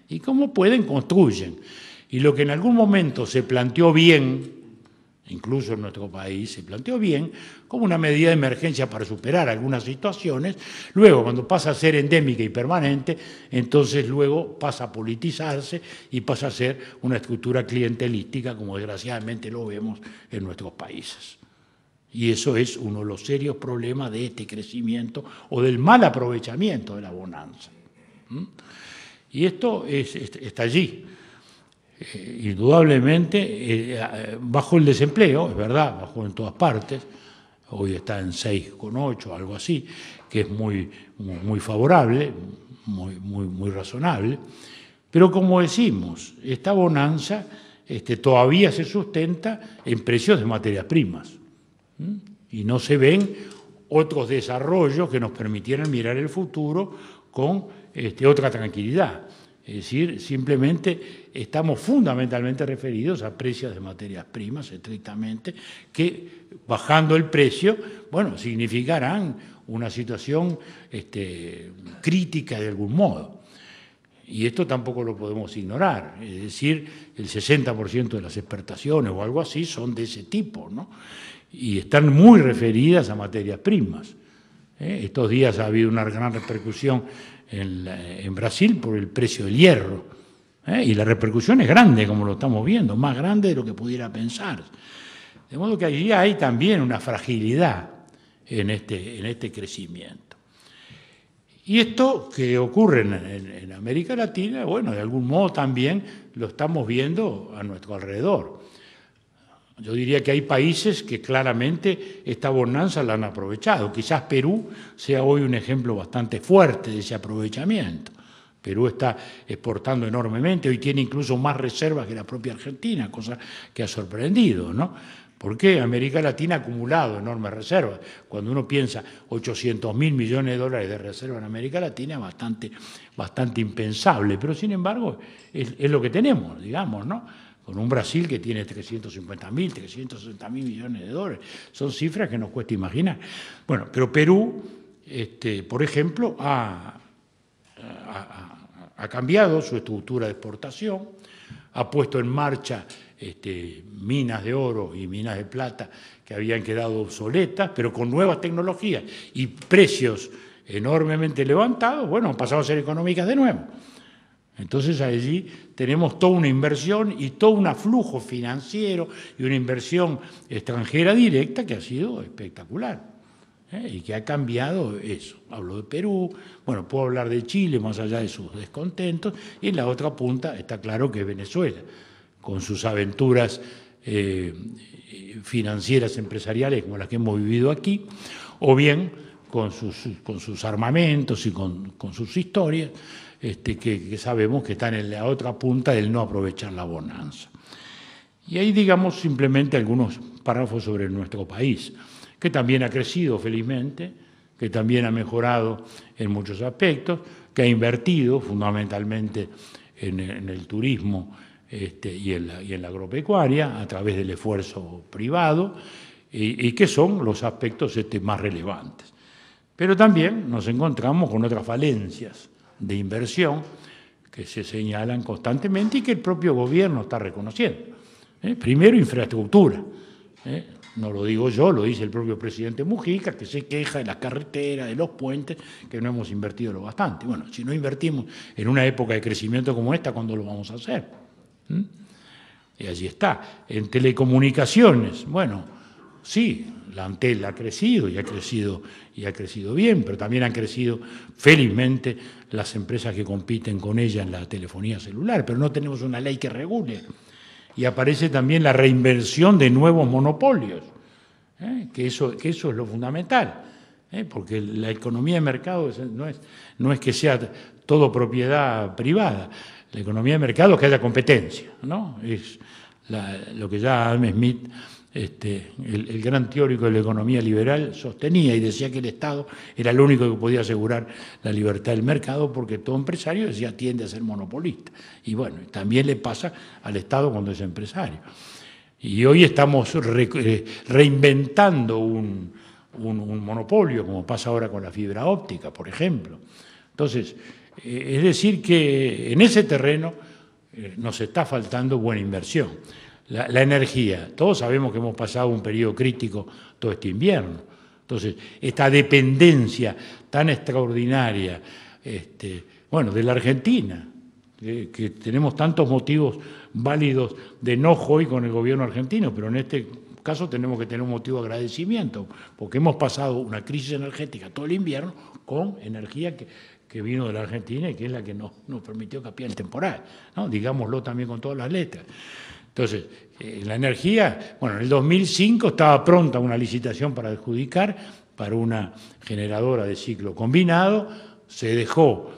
y como pueden, construyen. Y lo que en algún momento se planteó bien, incluso en nuestro país, se planteó bien como una medida de emergencia para superar algunas situaciones, luego cuando pasa a ser endémica y permanente, entonces luego pasa a politizarse y pasa a ser una estructura clientelística, como desgraciadamente lo vemos en nuestros países. Y eso es uno de los serios problemas de este crecimiento o del mal aprovechamiento de la bonanza. Y esto está allí. Indudablemente, bajó el desempleo, es verdad, bajó en todas partes, hoy está en 6,8, algo así, que es muy favorable, muy razonable, pero como decimos, esta bonanza todavía se sustenta en precios de materias primas, y no se ven otros desarrollos que nos permitieran mirar el futuro con otra tranquilidad. Es decir, simplemente estamos fundamentalmente referidos a precios de materias primas, estrictamente, que bajando el precio, bueno, significarán una situación crítica de algún modo. Y esto tampoco lo podemos ignorar, es decir, el 60% de las exportaciones o algo así son de ese tipo, ¿no? Y están muy referidas a materias primas. Estos días ha habido una gran repercusión en Brasil por el precio del hierro, y la repercusión es grande, como lo estamos viendo, más grande de lo que pudiera pensar. De modo que allí hay también una fragilidad en este crecimiento. Y esto que ocurre en América Latina, bueno, de algún modo también lo estamos viendo a nuestro alrededor. Yo diría que hay países que claramente esta bonanza la han aprovechado. Quizás Perú sea hoy un ejemplo bastante fuerte de ese aprovechamiento. Perú está exportando enormemente, hoy tiene incluso más reservas que la propia Argentina, cosa que ha sorprendido, ¿no? Porque América Latina ha acumulado enormes reservas. Cuando uno piensa 800.000 millones de dólares de reservas en América Latina, es bastante impensable, pero sin embargo es lo que tenemos, digamos, ¿no? Con un Brasil que tiene 350.000, 360.000 millones de dólares. Son cifras que nos cuesta imaginar. Bueno, pero Perú, por ejemplo, ha cambiado su estructura de exportación, ha puesto en marcha minas de oro y minas de plata que habían quedado obsoletas, pero con nuevas tecnologías y precios enormemente levantados, bueno, han pasado a ser económicas de nuevo. Entonces allí tenemos toda una inversión y todo un aflujo financiero y una inversión extranjera directa que ha sido espectacular. Y que ha cambiado eso. Hablo de Perú, bueno, puedo hablar de Chile más allá de sus descontentos, y en la otra punta está claro que es Venezuela, con sus aventuras financieras, empresariales como las que hemos vivido aquí, o bien con sus armamentos y con sus historias, que sabemos que están en la otra punta del no aprovechar la bonanza. Y ahí digamos simplemente algunos párrafos sobre nuestro país, que también ha crecido felizmente, que también ha mejorado en muchos aspectos, que ha invertido fundamentalmente en el turismo y en la agropecuaria a través del esfuerzo privado, y que son los aspectos más relevantes. Pero también nos encontramos con otras falencias de inversión que se señalan constantemente y que el propio gobierno está reconociendo. Primero, infraestructura. No lo digo yo, lo dice el propio presidente Mujica, que se queja de las carreteras, de los puentes, que no hemos invertido lo bastante. Bueno, si no invertimos en una época de crecimiento como esta, ¿cuándo lo vamos a hacer? Y allí está. En telecomunicaciones, bueno, sí, la Antel ha crecido y ha crecido bien, pero también han crecido felizmente las empresas que compiten con ella en la telefonía celular, pero no tenemos una ley que regule. Y aparece también la reinversión de nuevos monopolios, que eso es lo fundamental, porque la economía de mercado no es que sea todo propiedad privada, la economía de mercado es que haya competencia, ¿no? Es lo que ya Adam Smith, el gran teórico de la economía liberal, sostenía y decía que el Estado era el único que podía asegurar la libertad del mercado, porque todo empresario decía tiende a ser monopolista. Y bueno, también le pasa al Estado cuando es empresario. Y hoy estamos reinventando un monopolio, como pasa ahora con la fibra óptica, por ejemplo. Entonces, es decir que en ese terreno nos está faltando buena inversión. La energía, todos sabemos que hemos pasado un periodo crítico todo este invierno. Entonces, esta dependencia tan extraordinaria, de la Argentina, que tenemos tantos motivos válidos de enojo hoy con el gobierno argentino, pero en este caso tenemos que tener un motivo de agradecimiento, porque hemos pasado una crisis energética todo el invierno con energía que vino de la Argentina y que es la que nos permitió capear el temporal, ¿no? Digámoslo también con todas las letras. Entonces, la energía, bueno, en el 2005 estaba pronta una licitación para adjudicar para una generadora de ciclo combinado, se dejó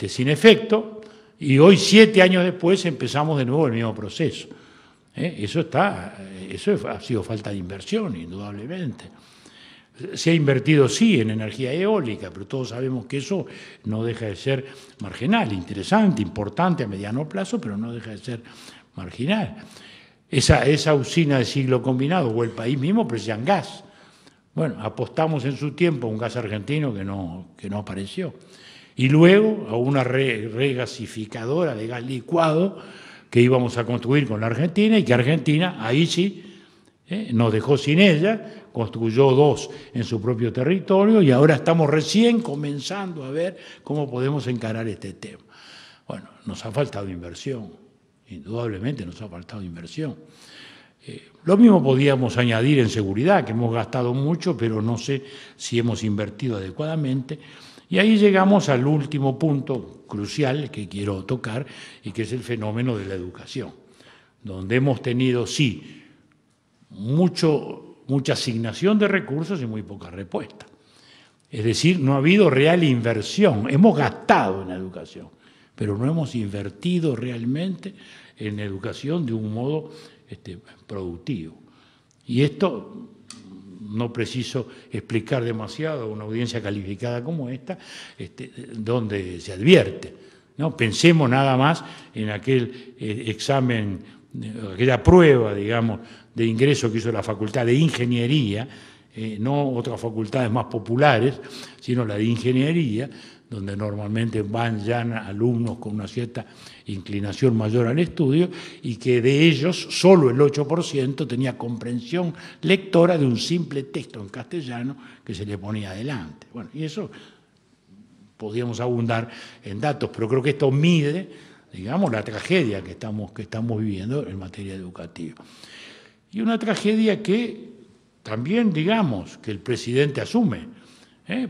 sin efecto y hoy, 7 años después, empezamos de nuevo el mismo proceso. Eso ha sido falta de inversión, indudablemente. Se ha invertido, sí, en energía eólica, pero todos sabemos que eso no deja de ser marginal, interesante, importante a mediano plazo, pero no deja de ser marginal. Esa usina de ciclo combinado o el país mismo precisan gas. Bueno, apostamos en su tiempo a un gas argentino que no apareció. Y luego a una regasificadora de gas licuado que íbamos a construir con la Argentina y que Argentina, ahí sí, nos dejó sin ella, construyó 2 en su propio territorio y ahora estamos recién comenzando a ver cómo podemos encarar este tema. Bueno, nos ha faltado inversión. Indudablemente nos ha faltado inversión. Lo mismo podíamos añadir en seguridad, que hemos gastado mucho, pero no sé si hemos invertido adecuadamente. Y ahí llegamos al último punto crucial que quiero tocar, y que es el fenómeno de la educación, donde hemos tenido, sí, mucha asignación de recursos y muy poca respuesta. Es decir, no ha habido real inversión. Hemos gastado en educación, pero no hemos invertido realmente en educación de un modo productivo. Y esto no preciso explicar demasiado a una audiencia calificada como esta, donde se advierte, ¿no? Pensemos nada más en aquel examen, aquella prueba, digamos, de ingreso que hizo la Facultad de Ingeniería, no otras facultades más populares, sino la de Ingeniería, donde normalmente van ya alumnos con una cierta inclinación mayor al estudio, y que de ellos solo el 8% tenía comprensión lectora de un simple texto en castellano que se le ponía adelante. Bueno, y eso podríamos abundar en datos, pero creo que esto mide, digamos, la tragedia que estamos viviendo en materia educativa. Y una tragedia que también, digamos, que el presidente asume,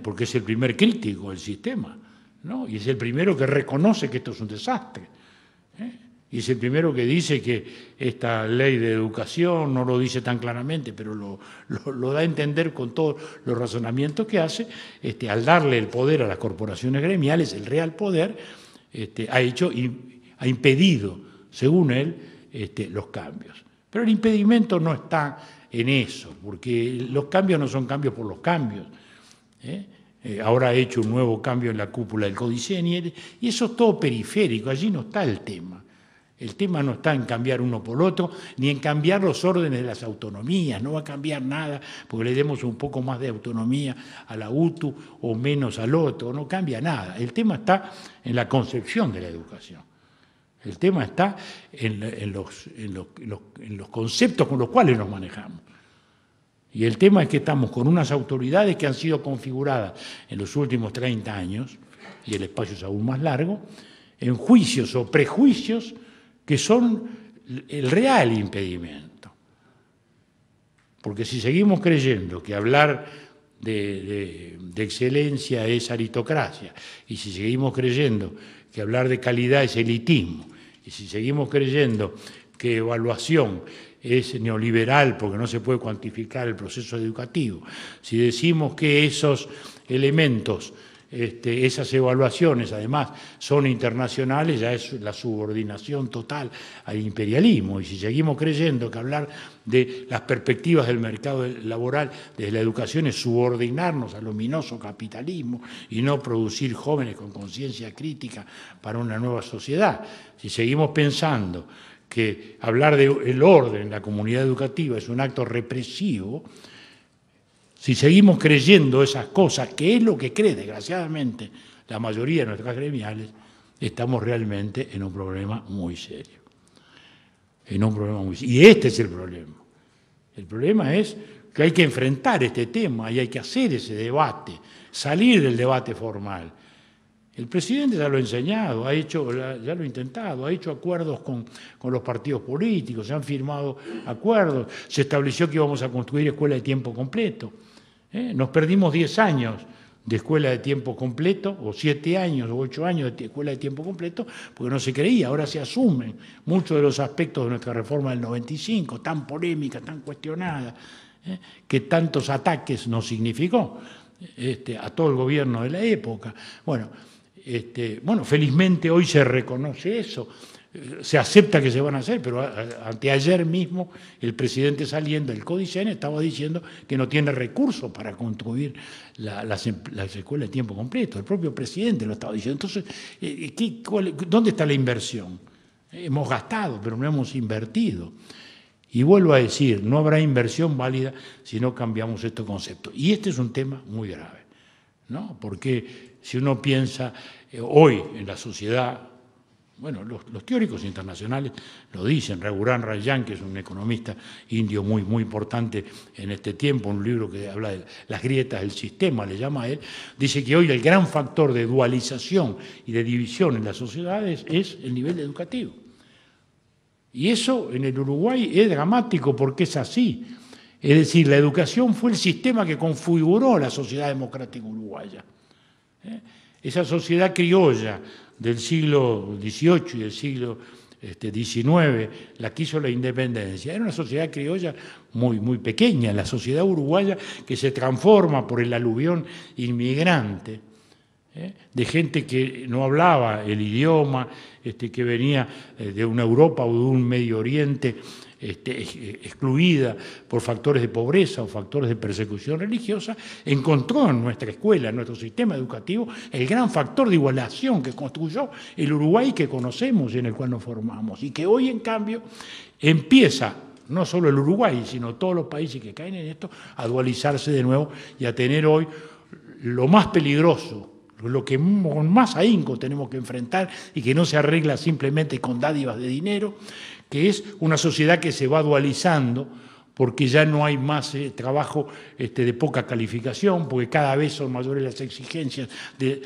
porque es el primer crítico del sistema, ¿no? Y es el primero que reconoce que esto es un desastre, y es el primero que dice que esta ley de educación, no lo dice tan claramente, pero lo da a entender con todos los razonamientos que hace, al darle el poder a las corporaciones gremiales, el real poder, ha impedido, según él, los cambios. Pero el impedimento no está en eso, porque los cambios no son cambios por los cambios. Ahora ha hecho un nuevo cambio en la cúpula del Codicen, y eso es todo periférico, allí no está el tema. El tema no está en cambiar uno por otro, ni en cambiar los órdenes de las autonomías, no va a cambiar nada porque le demos un poco más de autonomía a la UTU o menos al otro, no cambia nada. El tema está en la concepción de la educación. El tema está en los conceptos con los cuales nos manejamos. Y el tema es que estamos con unas autoridades que han sido configuradas en los últimos 30 años, y el espacio es aún más largo, en juicios o prejuicios que son el real impedimento. Porque si seguimos creyendo que hablar de excelencia es aritocracia, y si seguimos creyendo que hablar de calidad es elitismo, y si seguimos creyendo que evaluación es neoliberal porque no se puede cuantificar el proceso educativo, si decimos que esos elementos, esas evaluaciones además son internacionales, ya es la subordinación total al imperialismo. Y si seguimos creyendo que hablar de las perspectivas del mercado laboral desde la educación es subordinarnos al ominoso capitalismo y no producir jóvenes con conciencia crítica para una nueva sociedad, si seguimos pensando que hablar del orden en la comunidad educativa es un acto represivo, si seguimos creyendo esas cosas, que es lo que cree, desgraciadamente, la mayoría de nuestras gremiales, estamos realmente en un problema muy serio. Y este es el problema. El problema es que hay que enfrentar este tema y hay que hacer ese debate, salir del debate formal. El presidente ya lo ha enseñado, ya lo ha intentado, ha hecho acuerdos con los partidos políticos, se han firmado acuerdos, se estableció que íbamos a construir escuela de tiempo completo. Nos perdimos 10 años de escuela de tiempo completo, o 7 años o 8 años de escuela de tiempo completo, porque no se creía. Ahora se asumen muchos de los aspectos de nuestra reforma del 95, tan polémica, tan cuestionada, que tantos ataques nos significó a todo el gobierno de la época. Bueno, felizmente hoy se reconoce eso, se acepta que se van a hacer, pero anteayer mismo el presidente saliendo del Codicen estaba diciendo que no tiene recursos para construir las escuelas de tiempo completo. El propio presidente lo estaba diciendo. Entonces, ¿dónde está la inversión? Hemos gastado, pero no hemos invertido. Y vuelvo a decir, no habrá inversión válida si no cambiamos estos conceptos. Y este es un tema muy grave, ¿no? Porque si uno piensa hoy en la sociedad, bueno, los teóricos internacionales lo dicen, Raghuram Rajan, que es un economista indio muy, muy importante en este tiempo, un libro que habla de las grietas del sistema, le llama a él, dice que hoy el gran factor de dualización y de división en las sociedades es el nivel educativo. Y eso en el Uruguay es dramático porque es así. Es decir, la educación fue el sistema que configuró la sociedad democrática uruguaya. Esa sociedad criolla del siglo XVIII y del siglo XIX, la que hizo la independencia, era una sociedad criolla muy pequeña, la sociedad uruguaya que se transforma por el aluvión inmigrante, de gente que no hablaba el idioma, que venía de una Europa o de un Medio Oriente excluida por factores de pobreza o factores de persecución religiosa, encontró en nuestra escuela, en nuestro sistema educativo, el gran factor de igualación que construyó el Uruguay que conocemos y en el cual nos formamos, y que hoy, en cambio, empieza, no solo el Uruguay, sino todos los países que caen en esto, a dualizarse de nuevo y a tener hoy lo más peligroso, lo que con más ahínco tenemos que enfrentar y que no se arregla simplemente con dádivas de dinero, que es una sociedad que se va dualizando porque ya no hay más trabajo de poca calificación, porque cada vez son mayores las exigencias de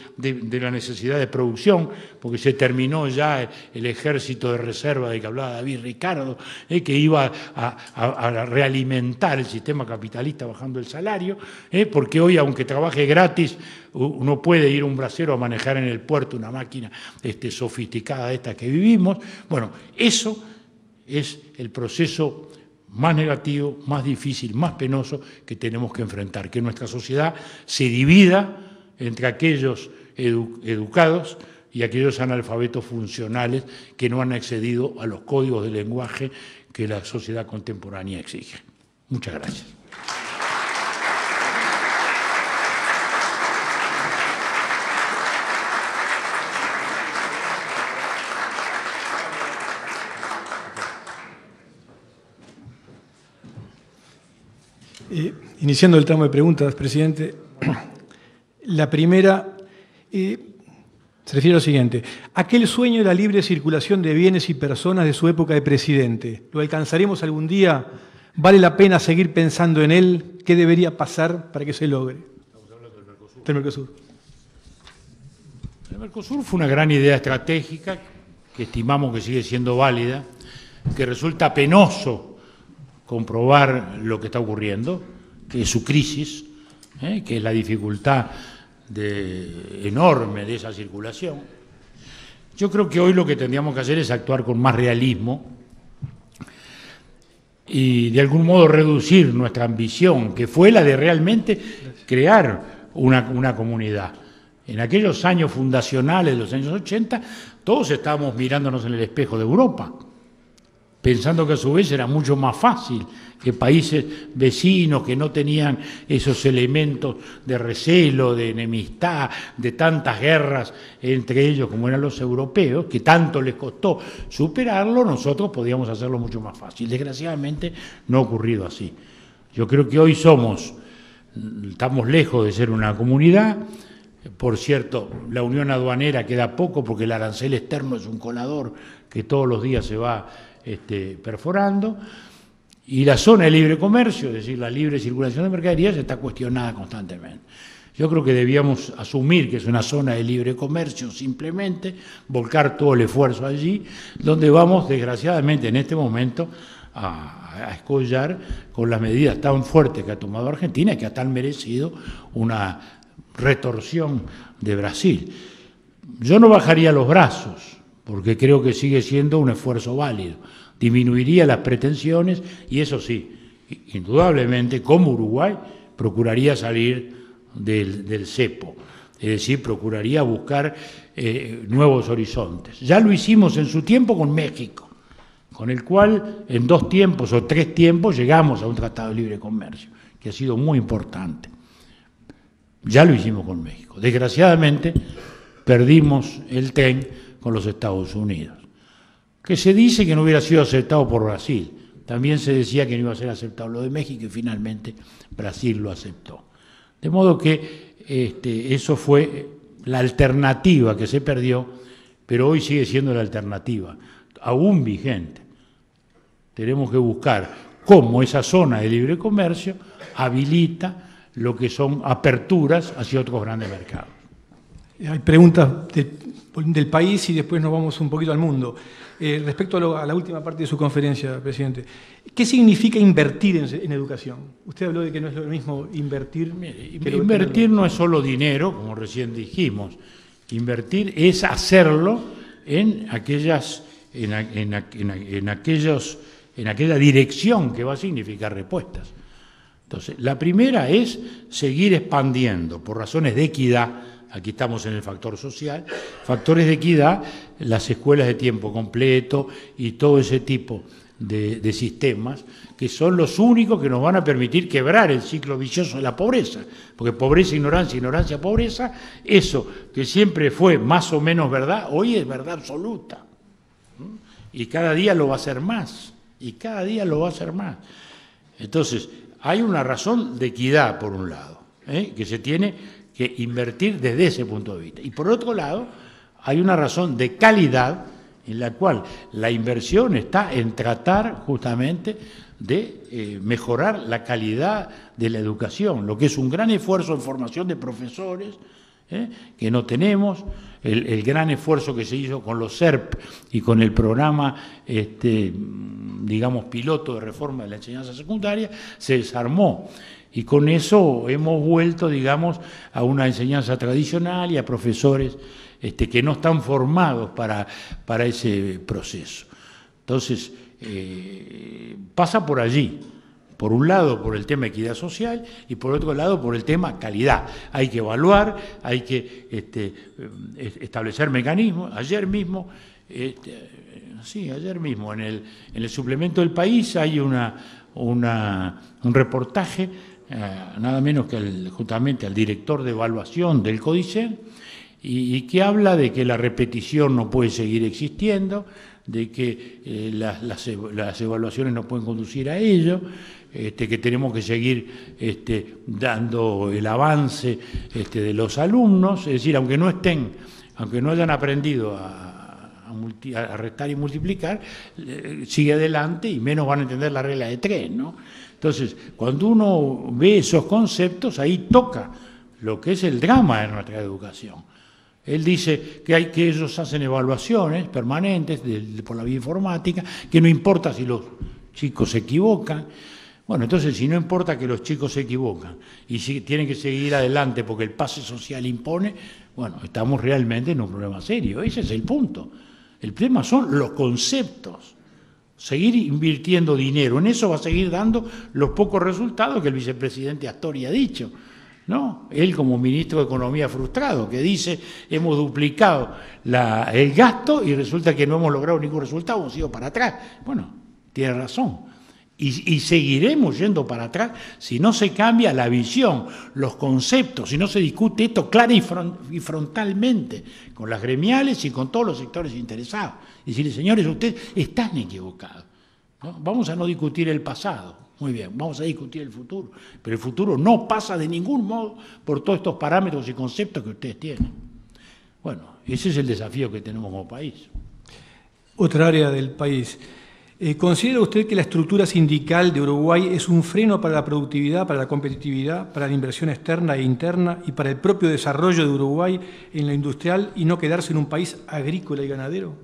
la necesidad de producción, porque se terminó ya el ejército de reserva de que hablaba David Ricardo, que iba a realimentar el sistema capitalista bajando el salario, porque hoy, aunque trabaje gratis, uno puede ir a un bracero a manejar en el puerto una máquina sofisticada esta que vivimos. Bueno, eso es el proceso más negativo, más difícil, más penoso que tenemos que enfrentar, que nuestra sociedad se divida entre aquellos educados y aquellos analfabetos funcionales que no han accedido a los códigos de lenguaje que la sociedad contemporánea exige. Muchas gracias. Iniciando el tramo de preguntas, presidente, la primera se refiere a lo siguiente. Aquel sueño de la libre circulación de bienes y personas de su época de presidente, ¿lo alcanzaremos algún día? ¿Vale la pena seguir pensando en él? ¿Qué debería pasar para que se logre? Estamos hablando del Mercosur. Del Mercosur. El Mercosur fue una gran idea estratégica que estimamos que sigue siendo válida, que resulta penoso comprobar lo que está ocurriendo, que es su crisis, que es la dificultad enorme de esa circulación. Yo creo que hoy lo que tendríamos que hacer es actuar con más realismo y de algún modo reducir nuestra ambición, que fue la de realmente crear una comunidad. En aquellos años fundacionales de los años 80, todos estábamos mirándonos en el espejo de Europa, pensando que a su vez era mucho más fácil que países vecinos que no tenían esos elementos de recelo, de enemistad, de tantas guerras entre ellos como eran los europeos, que tanto les costó superarlo, nosotros podíamos hacerlo mucho más fácil. Desgraciadamente no ha ocurrido así. Yo creo que hoy estamos lejos de ser una comunidad. Por cierto, la unión aduanera queda poco porque el arancel externo es un colador que todos los días se va perforando, y la zona de libre comercio, es decir, la libre circulación de mercaderías, está cuestionada constantemente. Yo creo que debíamos asumir que es una zona de libre comercio simplemente, volcar todo el esfuerzo allí, donde vamos, desgraciadamente, en este momento, a escollar con las medidas tan fuertes que ha tomado Argentina y que han merecido una retorsión de Brasil. Yo no bajaría los brazos, porque creo que sigue siendo un esfuerzo válido. Disminuiría las pretensiones y eso sí, indudablemente, como Uruguay, procuraría salir del cepo, es decir, procuraría buscar nuevos horizontes. Ya lo hicimos en su tiempo con México, con el cual en 2 tiempos o 3 tiempos llegamos a un tratado de libre comercio, que ha sido muy importante. Ya lo hicimos con México. Desgraciadamente, perdimos el tren con los Estados Unidos, que se dice que no hubiera sido aceptado por Brasil. También se decía que no iba a ser aceptado lo de México y finalmente Brasil lo aceptó. De modo que eso fue la alternativa que se perdió, pero hoy sigue siendo la alternativa, aún vigente. Tenemos que buscar cómo esa zona de libre comercio habilita lo que son aperturas hacia otros grandes mercados. Hay preguntas del país y después nos vamos un poquito al mundo. Respecto a la última parte de su conferencia, presidente, ¿qué significa invertir en educación? Usted habló de que no es lo mismo invertir. Invertir no es solo dinero, como recién dijimos. Invertir es hacerlo en aquella dirección que va a significar respuestas. Entonces, la primera es seguir expandiendo por razones de equidad. Aquí estamos en el factor social, factores de equidad, las escuelas de tiempo completo y todo ese tipo de sistemas que son los únicos que nos van a permitir quebrar el ciclo vicioso de la pobreza, porque pobreza, ignorancia, pobreza, eso que siempre fue más o menos verdad, hoy es verdad absoluta. Y cada día lo va a ser más, Entonces, hay una razón de equidad, por un lado, que se tiene que invertir desde ese punto de vista. Y por otro lado, hay una razón de calidad en la cual la inversión está en tratar justamente de mejorar la calidad de la educación, lo que es un gran esfuerzo en formación de profesores, que no tenemos, el gran esfuerzo que se hizo con los SERP y con el programa, digamos, piloto de reforma de la enseñanza secundaria, se desarmó. Y con eso hemos vuelto, digamos, a una enseñanza tradicional y a profesores que no están formados para ese proceso. Entonces, pasa por allí. Por un lado, por el tema equidad social y por otro lado, por el tema calidad. Hay que evaluar, hay que establecer mecanismos. Ayer mismo, en el suplemento del País hay un reportaje, nada menos que justamente al director de evaluación del CODICEN, y que habla de que la repetición no puede seguir existiendo, de que las evaluaciones no pueden conducir a ello, que tenemos que seguir dando el avance de los alumnos, es decir, aunque no hayan aprendido a restar y multiplicar, sigue adelante y menos van a entender la regla de 3, ¿no? Entonces, cuando uno ve esos conceptos, ahí toca lo que es el drama de nuestra educación. Él dice que ellos hacen evaluaciones permanentes por la vía informática, que no importa si los chicos se equivocan. Bueno, entonces, si no importa que los chicos se equivocan y si tienen que seguir adelante porque el pase social impone, bueno, estamos realmente en un problema serio. Ese es el punto. El problema son los conceptos. Seguir invirtiendo dinero en eso va a seguir dando los pocos resultados que el vicepresidente Astori ha dicho, ¿no? Él como ministro de Economía frustrado, que dice, hemos duplicado el gasto y resulta que no hemos logrado ningún resultado, hemos ido para atrás. Bueno, tiene razón. Y seguiremos yendo para atrás si no se cambia la visión, los conceptos, si no se discute esto clara y frontalmente con las gremiales y con todos los sectores interesados. Y decirle, señores, ustedes están equivocados, ¿no? Vamos a no discutir el pasado, muy bien, vamos a discutir el futuro, pero el futuro no pasa de ningún modo por todos estos parámetros y conceptos que ustedes tienen. Bueno, ese es el desafío que tenemos como país. Otra área del país. ¿Considera usted que la estructura sindical de Uruguay es un freno para la productividad, para la competitividad, para la inversión externa e interna y para el propio desarrollo de Uruguay en lo industrial y no quedarse en un país agrícola y ganadero?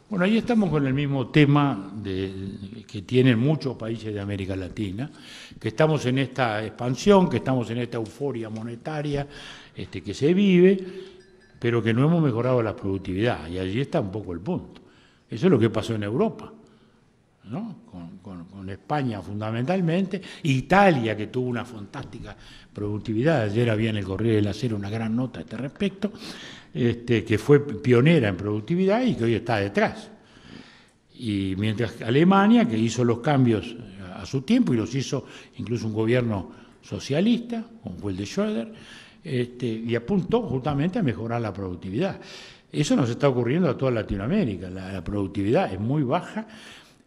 Bueno, ahí estamos con el mismo tema que tienen muchos países de América Latina, que estamos en esta expansión, que estamos en esta euforia monetaria que se vive, pero que no hemos mejorado la productividad. Y allí está un poco el punto. Eso es lo que pasó en Europa, ¿no? Con España fundamentalmente, Italia, que tuvo una fantástica productividad. Ayer había en el Corriere del Acero una gran nota a este respecto, que fue pionera en productividad y que hoy está detrás. Y mientras Alemania, que hizo los cambios a su tiempo y los hizo incluso un gobierno socialista, como fue el de Schröder, y apuntó justamente a mejorar la productividad. Eso nos está ocurriendo a toda Latinoamérica. La productividad es muy baja.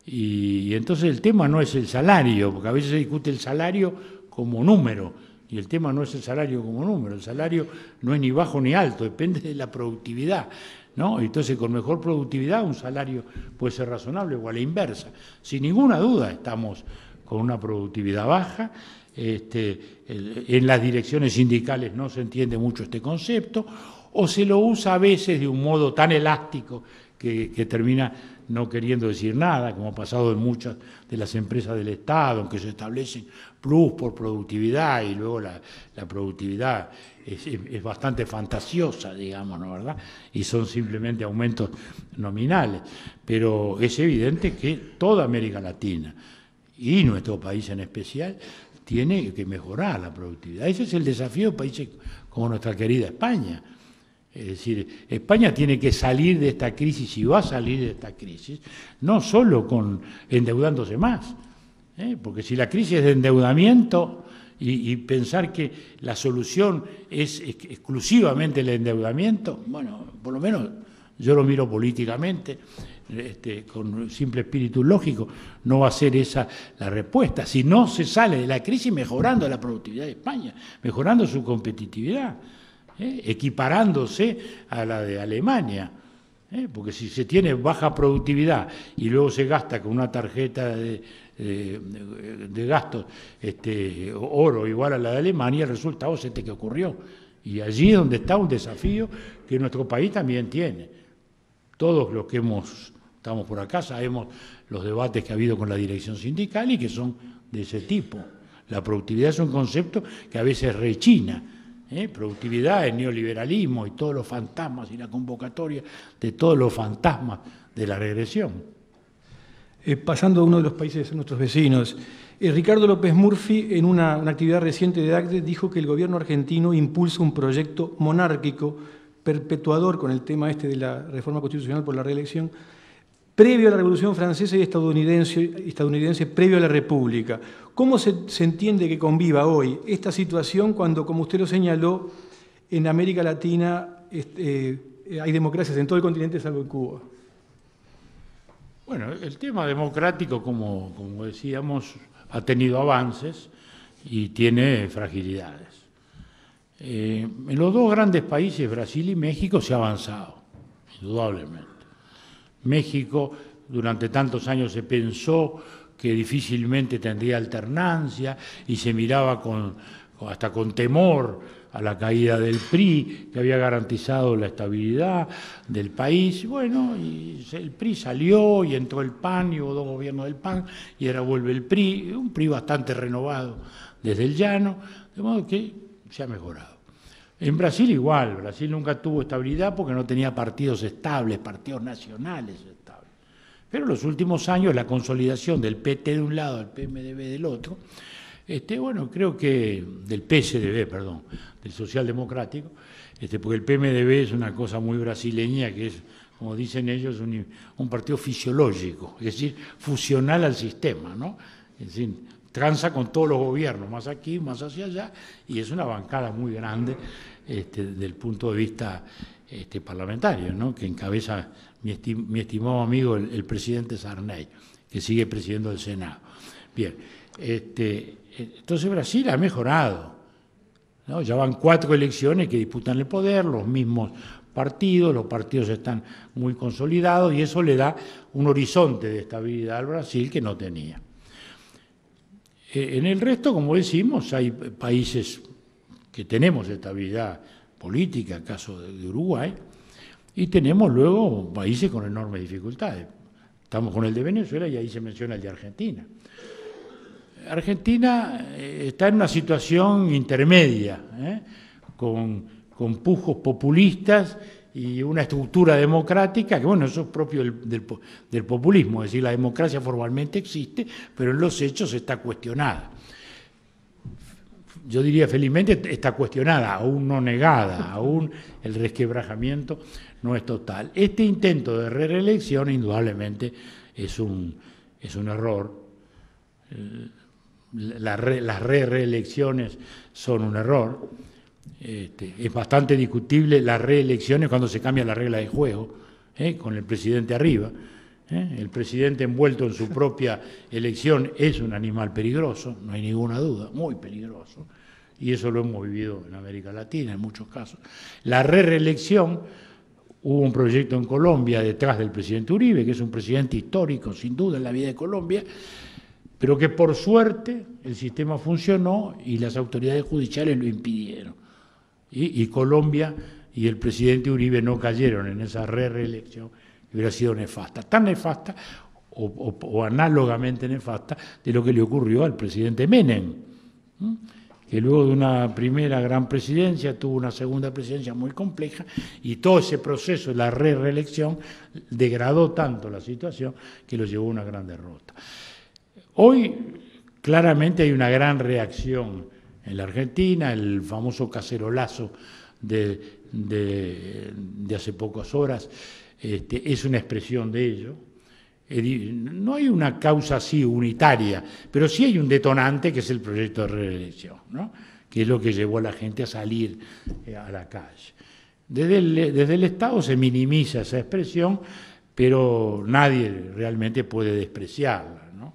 Y entonces el tema no es el salario, porque a veces se discute el salario como número, y el tema no es el salario como número, el salario no es ni bajo ni alto, depende de la productividad, ¿no? Entonces con mejor productividad un salario puede ser razonable o a la inversa. Sin ninguna duda estamos con una productividad baja, en las direcciones sindicales no se entiende mucho este concepto, o se lo usa a veces de un modo tan elástico que termina no queriendo decir nada, como ha pasado en muchas de las empresas del Estado, en que se establecen plus por productividad y luego la productividad es bastante fantasiosa, digamos, ¿no, verdad? Y son simplemente aumentos nominales. Pero es evidente que toda América Latina y nuestro país en especial tiene que mejorar la productividad. Ese es el desafío de países como nuestra querida España. Es decir, España tiene que salir de esta crisis y va a salir de esta crisis, no solo endeudándose más, porque si la crisis es de endeudamiento y pensar que la solución es exclusivamente el endeudamiento, bueno, por lo menos yo lo miro políticamente, con simple espíritu lógico, no va a ser esa la respuesta. Si no se sale de la crisis mejorando la productividad de España, mejorando su competitividad, equiparándose a la de Alemania, porque si se tiene baja productividad y luego se gasta con una tarjeta de gastos oro igual a la de Alemania, el resultado es que ocurrió. Y allí es donde está un desafío que nuestro país también tiene. Todos los que estamos por acá sabemos los debates que ha habido con la dirección sindical y que son de ese tipo. La productividad es un concepto que a veces rechina. Productividad, el neoliberalismo y todos los fantasmas y la convocatoria de todos los fantasmas de la regresión. Pasando a uno de los países nuestros vecinos, Ricardo López Murphy, en una actividad reciente de ACDE, dijo que el gobierno argentino impulsa un proyecto monárquico perpetuador con el tema de la reforma constitucional por la reelección, previo a la Revolución Francesa y estadounidense previo a la República. ¿Cómo se entiende que conviva hoy esta situación cuando, como usted lo señaló, en América Latina hay democracias en todo el continente salvo en Cuba? Bueno, el tema democrático, como decíamos, ha tenido avances y tiene fragilidades. En los dos grandes países, Brasil y México, se ha avanzado, indudablemente. México, durante tantos años se pensó que difícilmente tendría alternancia y se miraba hasta con temor a la caída del PRI, que había garantizado la estabilidad del país. Bueno, y el PRI salió y entró el PAN, y hubo dos gobiernos del PAN, y ahora vuelve el PRI, un PRI bastante renovado desde el llano, de modo que se ha mejorado. En Brasil igual, Brasil nunca tuvo estabilidad porque no tenía partidos estables, partidos nacionales estables. Pero en los últimos años la consolidación del PT de un lado, del PMDB del otro, bueno, creo que del PSDB, perdón, del socialdemocrático, porque el PMDB es una cosa muy brasileña que es, como dicen ellos, un partido fisiológico, es decir, funcional al sistema, ¿no? Es decir, tranza con todos los gobiernos, más aquí, más hacia allá, y es una bancada muy grande desde el punto de vista parlamentario, ¿no? Que encabeza mi estimado amigo el presidente Sarney, que sigue presidiendo el Senado. Bien, entonces Brasil ha mejorado, ¿no? Ya van 4 elecciones que disputan el poder, los mismos partidos, los partidos están muy consolidados y eso le da un horizonte de estabilidad al Brasil que no tenía. En el resto, como decimos, hay países que tenemos estabilidad política, caso de Uruguay, y tenemos luego países con enormes dificultades. Estamos con el de Venezuela y ahí se menciona el de Argentina. Argentina está en una situación intermedia, con pujos populistas y una estructura democrática que, bueno, eso es propio del populismo, es decir, la democracia formalmente existe, pero en los hechos está cuestionada. Yo diría, felizmente, está cuestionada, aún no negada, aún el resquebrajamiento no es total. Este intento de reelección, indudablemente, es un error. Las reelecciones son un error. Es bastante discutible las reelecciones cuando se cambia la regla de juego, con el presidente arriba. El presidente envuelto en su propia elección es un animal peligroso, no hay ninguna duda, muy peligroso, y eso lo hemos vivido en América Latina en muchos casos. La reelección, hubo un proyecto en Colombia detrás del presidente Uribe, que es un presidente histórico, sin duda, en la vida de Colombia, pero que por suerte el sistema funcionó y las autoridades judiciales lo impidieron. Y Colombia y el presidente Uribe no cayeron en esa reelección, que hubiera sido nefasta, tan nefasta o análogamente nefasta de lo que le ocurrió al presidente Menem, que luego de una primera gran presidencia tuvo una segunda presidencia muy compleja y todo ese proceso de la reelección degradó tanto la situación que lo llevó a una gran derrota. Hoy claramente hay una gran reacción en la Argentina, el famoso cacerolazo de hace pocas horas es una expresión de ello. No hay una causa así unitaria, pero sí hay un detonante que es el proyecto de reelección, ¿no? Que es lo que llevó a la gente a salir a la calle. Desde el Estado se minimiza esa expresión, pero nadie realmente puede despreciarla, ¿no?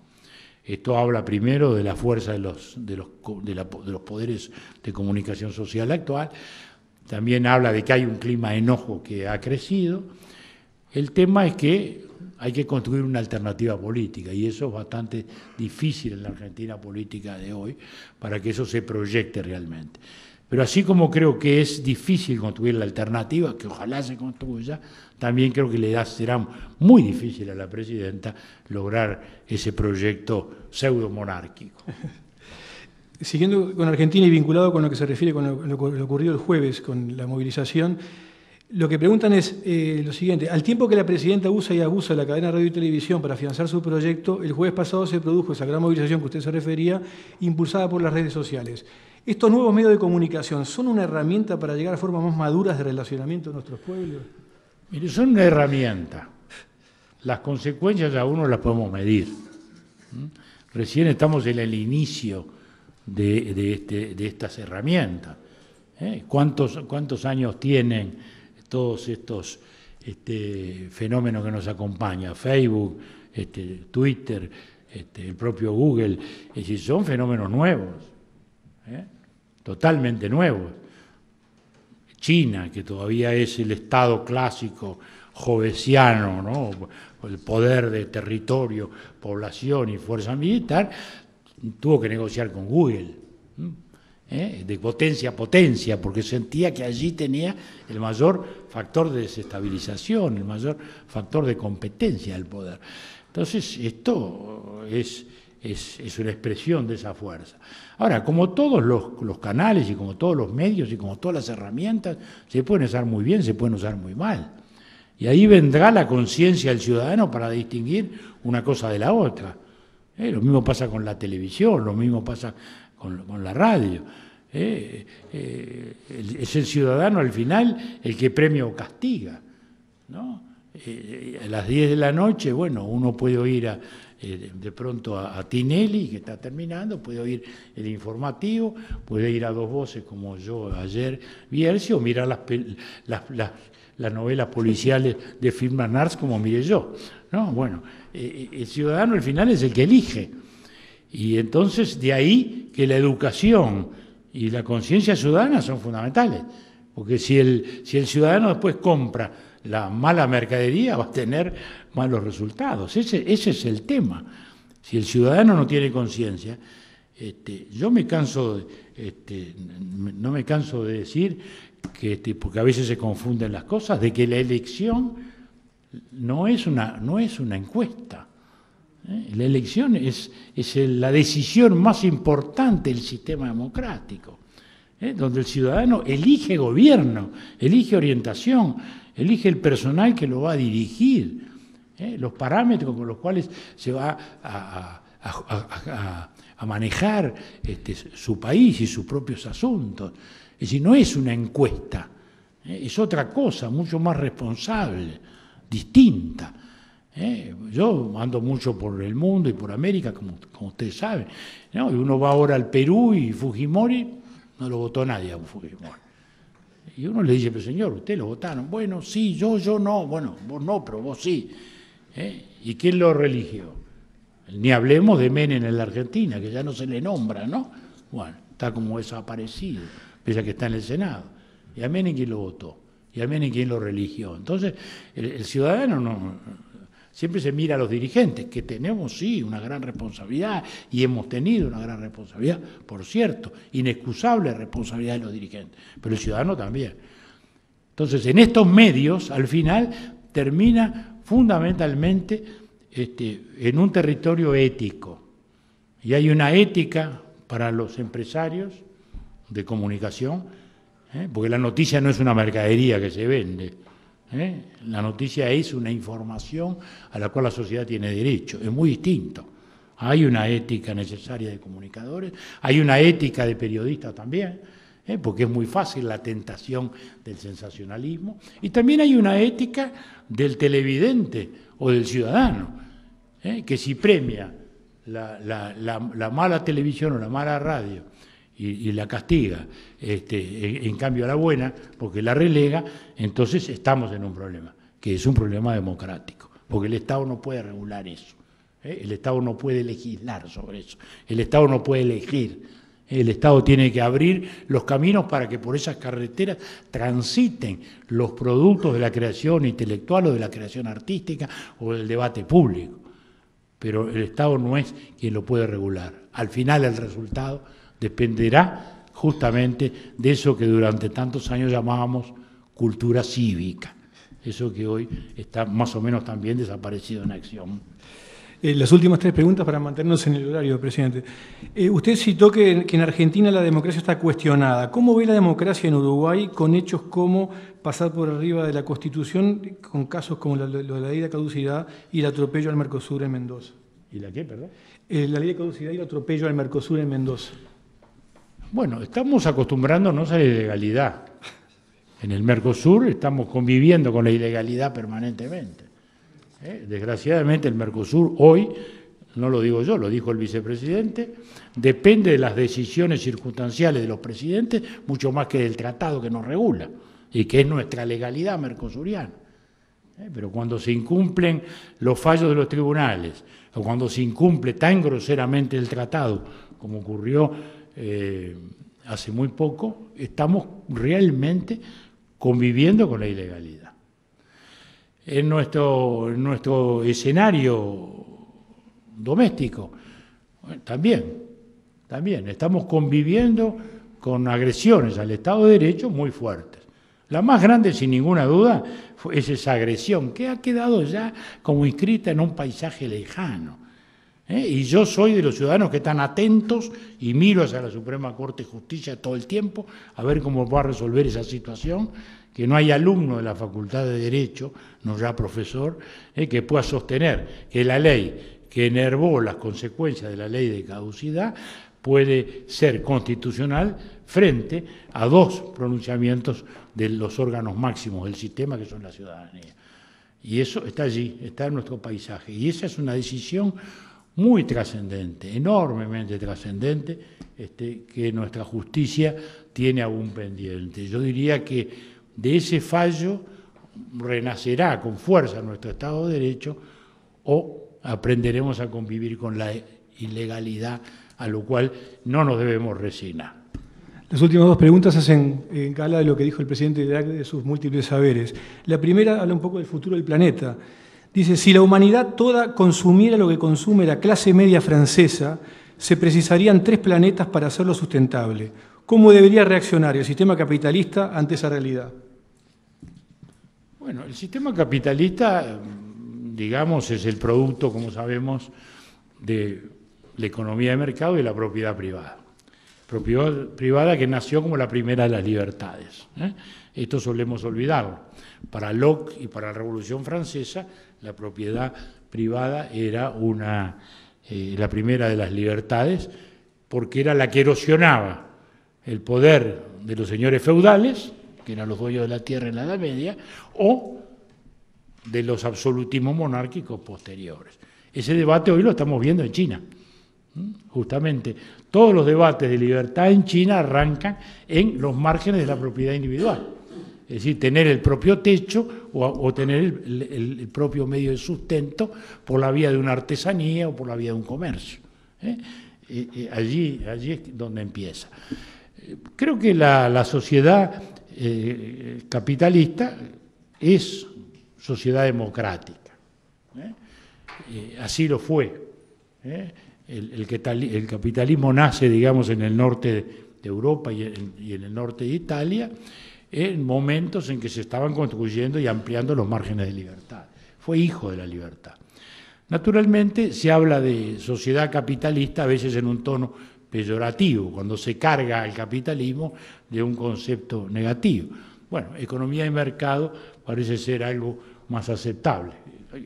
Esto habla primero de la fuerza de los poderes de comunicación social actual, también habla de que hay un clima de enojo que ha crecido. El tema es que hay que construir una alternativa política y eso es bastante difícil en la Argentina política de hoy para que eso se proyecte realmente. Pero así como creo que es difícil construir la alternativa, que ojalá se construya, también creo que será muy difícil a la presidenta lograr ese proyecto pseudo-monárquico. Siguiendo con Argentina y vinculado con lo que se refiere con lo que ocurrió el jueves con la movilización, lo que preguntan es lo siguiente: al tiempo que la presidenta usa y abusa de la cadena radio y televisión para financiar su proyecto, el jueves pasado se produjo esa gran movilización que usted se refería, impulsada por las redes sociales. ¿Estos nuevos medios de comunicación son una herramienta para llegar a formas más maduras de relacionamiento de nuestros pueblos? Mire, son una herramienta. Las consecuencias ya uno las podemos medir. Recién estamos en el inicio de estas herramientas. ¿Cuántos años tienen todos estos fenómenos que nos acompañan? Facebook, Twitter, el propio Google. Es decir, son fenómenos nuevos, totalmente nuevos. China, que todavía es el Estado clásico jovesiano, ¿no? El poder de territorio, población y fuerza militar, tuvo que negociar con Google, de potencia a potencia, porque sentía que allí tenía el mayor factor de desestabilización, el mayor factor de competencia del poder. Entonces, esto es una expresión de esa fuerza. Ahora, como todos los canales y como todos los medios y como todas las herramientas, se pueden usar muy bien, se pueden usar muy mal. Y ahí vendrá la conciencia del ciudadano para distinguir una cosa de la otra. Lo mismo pasa con la televisión, lo mismo pasa con la radio. Es el ciudadano al final el que premia o castiga, ¿no? A las 10 de la noche, bueno, uno puede oír de pronto a Tinelli, que está terminando, puede oír el informativo, puede ir a Dos Voces como yo ayer Bierce, o mirar las novelas policiales de Firman Arts como miré yo, ¿no? Bueno, el ciudadano al final es el que elige, y entonces de ahí que la educación y la conciencia ciudadana son fundamentales, porque si el ciudadano después compra la mala mercadería, va a tener malos resultados. Ese es el tema. Si el ciudadano no tiene conciencia, yo no me canso de decir que, porque a veces se confunden las cosas, de que la elección no es una encuesta. La elección es la decisión más importante del sistema democrático, donde el ciudadano elige gobierno, elige orientación, elige el personal que lo va a dirigir, los parámetros con los cuales se va a manejar su país y sus propios asuntos. Es decir, no es una encuesta, es otra cosa, mucho más responsable, distinta. Yo ando mucho por el mundo y por América, como ustedes saben, ¿no? Y uno va ahora al Perú y Fujimori, no lo votó nadie a Fujimori. Y uno le dice, pero señor, ¿usted lo votaron? Bueno, sí, yo no. Bueno, vos no, pero vos sí. ¿Y quién lo religió? Ni hablemos de Menem en la Argentina, que ya no se le nombra, ¿no? Bueno, está como desaparecido, pese a que está en el Senado. ¿Y a Menem quién lo votó? ¿Y a Menem quién lo religió? Entonces, el ciudadano siempre se mira a los dirigentes, que tenemos, sí, una gran responsabilidad, y hemos tenido una gran responsabilidad, por cierto, inexcusable responsabilidad de los dirigentes, pero el ciudadano también. Entonces, en estos medios, al final, termina fundamentalmente en un territorio ético. Y hay una ética para los empresarios de comunicación, porque la noticia no es una mercadería que se vende. La noticia es una información a la cual la sociedad tiene derecho. Es muy distinto. Hay una ética necesaria de comunicadores, hay una ética de periodistas también, porque es muy fácil la tentación del sensacionalismo, y también hay una ética del televidente o del ciudadano, que si premia la mala televisión o la mala radio y la castiga, en cambio a la buena, porque la relega, entonces estamos en un problema, que es un problema democrático, porque el Estado no puede regular eso. El Estado no puede legislar sobre eso, el Estado no puede elegir, el Estado tiene que abrir los caminos para que por esas carreteras transiten los productos de la creación intelectual o de la creación artística o del debate público, pero el Estado no es quien lo puede regular. Al final el resultado dependerá justamente de eso que durante tantos años llamábamos cultura cívica, eso que hoy está más o menos también desaparecido en acción. Las últimas 3 preguntas para mantenernos en el horario, presidente. Usted citó que en Argentina la democracia está cuestionada. ¿Cómo ve la democracia en Uruguay con hechos como pasar por arriba de la Constitución, con casos como lo de la ley de caducidad y el atropello al Mercosur en Mendoza? ¿Y la qué, perdón? La ley de caducidad y el atropello al Mercosur en Mendoza. Bueno, estamos acostumbrándonos a la ilegalidad. En el Mercosur estamos conviviendo con la ilegalidad permanentemente. Desgraciadamente el Mercosur hoy, no lo digo yo, lo dijo el vicepresidente, depende de las decisiones circunstanciales de los presidentes mucho más que del tratado que nos regula y que es nuestra legalidad mercosuriana. Pero cuando se incumplen los fallos de los tribunales o cuando se incumple tan groseramente el tratado como ocurrió hace muy poco, estamos realmente conviviendo con la ilegalidad. En nuestro escenario doméstico, también estamos conviviendo con agresiones al Estado de Derecho muy fuertes. La más grande, sin ninguna duda, es esa agresión que ha quedado ya como inscrita en un paisaje lejano. Y yo soy de los ciudadanos que están atentos y miro hacia la Suprema Corte de Justicia todo el tiempo a ver cómo va a resolver esa situación, que no hay alumno de la Facultad de Derecho, no ya profesor, que pueda sostener que la ley que enervó las consecuencias de la ley de caducidad puede ser constitucional frente a 2 pronunciamientos de los órganos máximos del sistema, que son la ciudadanía. Y eso está allí, está en nuestro paisaje. Y esa es una decisión muy trascendente, enormemente trascendente, que nuestra justicia tiene aún pendiente. Yo diría que de ese fallo renacerá con fuerza nuestro Estado de Derecho o aprenderemos a convivir con la ilegalidad, a lo cual no nos debemos resignar. Las últimas 2 preguntas hacen gala de lo que dijo el presidente de sus múltiples saberes. La primera habla un poco del futuro del planeta. Dice, si la humanidad toda consumiera lo que consume la clase media francesa, se precisarían 3 planetas para hacerlo sustentable. ¿Cómo debería reaccionar el sistema capitalista ante esa realidad? Bueno, el sistema capitalista, digamos, es el producto, como sabemos, de la economía de mercado y la propiedad privada. Propiedad privada que nació como la primera de las libertades. Esto solemos olvidarlo. Para Locke y para la Revolución Francesa, la propiedad privada era la primera de las libertades porque era la que erosionaba el poder de los señores feudales, que eran los dueños de la tierra en la Edad Media, o de los absolutismos monárquicos posteriores. Ese debate hoy lo estamos viendo en China. Justamente, todos los debates de libertad en China arrancan en los márgenes de la propiedad individual. Es decir, tener el propio techo o tener el propio medio de sustento por la vía de una artesanía o por la vía de un comercio. Allí es donde empieza. Creo que la sociedad capitalista es sociedad democrática. Así lo fue. El capitalismo nace, digamos, en el norte de Europa y en el norte de Italia, en momentos en que se estaban construyendo y ampliando los márgenes de libertad. Fue hijo de la libertad. Naturalmente se habla de sociedad capitalista a veces en un tono peyorativo, cuando se carga al capitalismo de un concepto negativo. Bueno, economía de mercado parece ser algo más aceptable.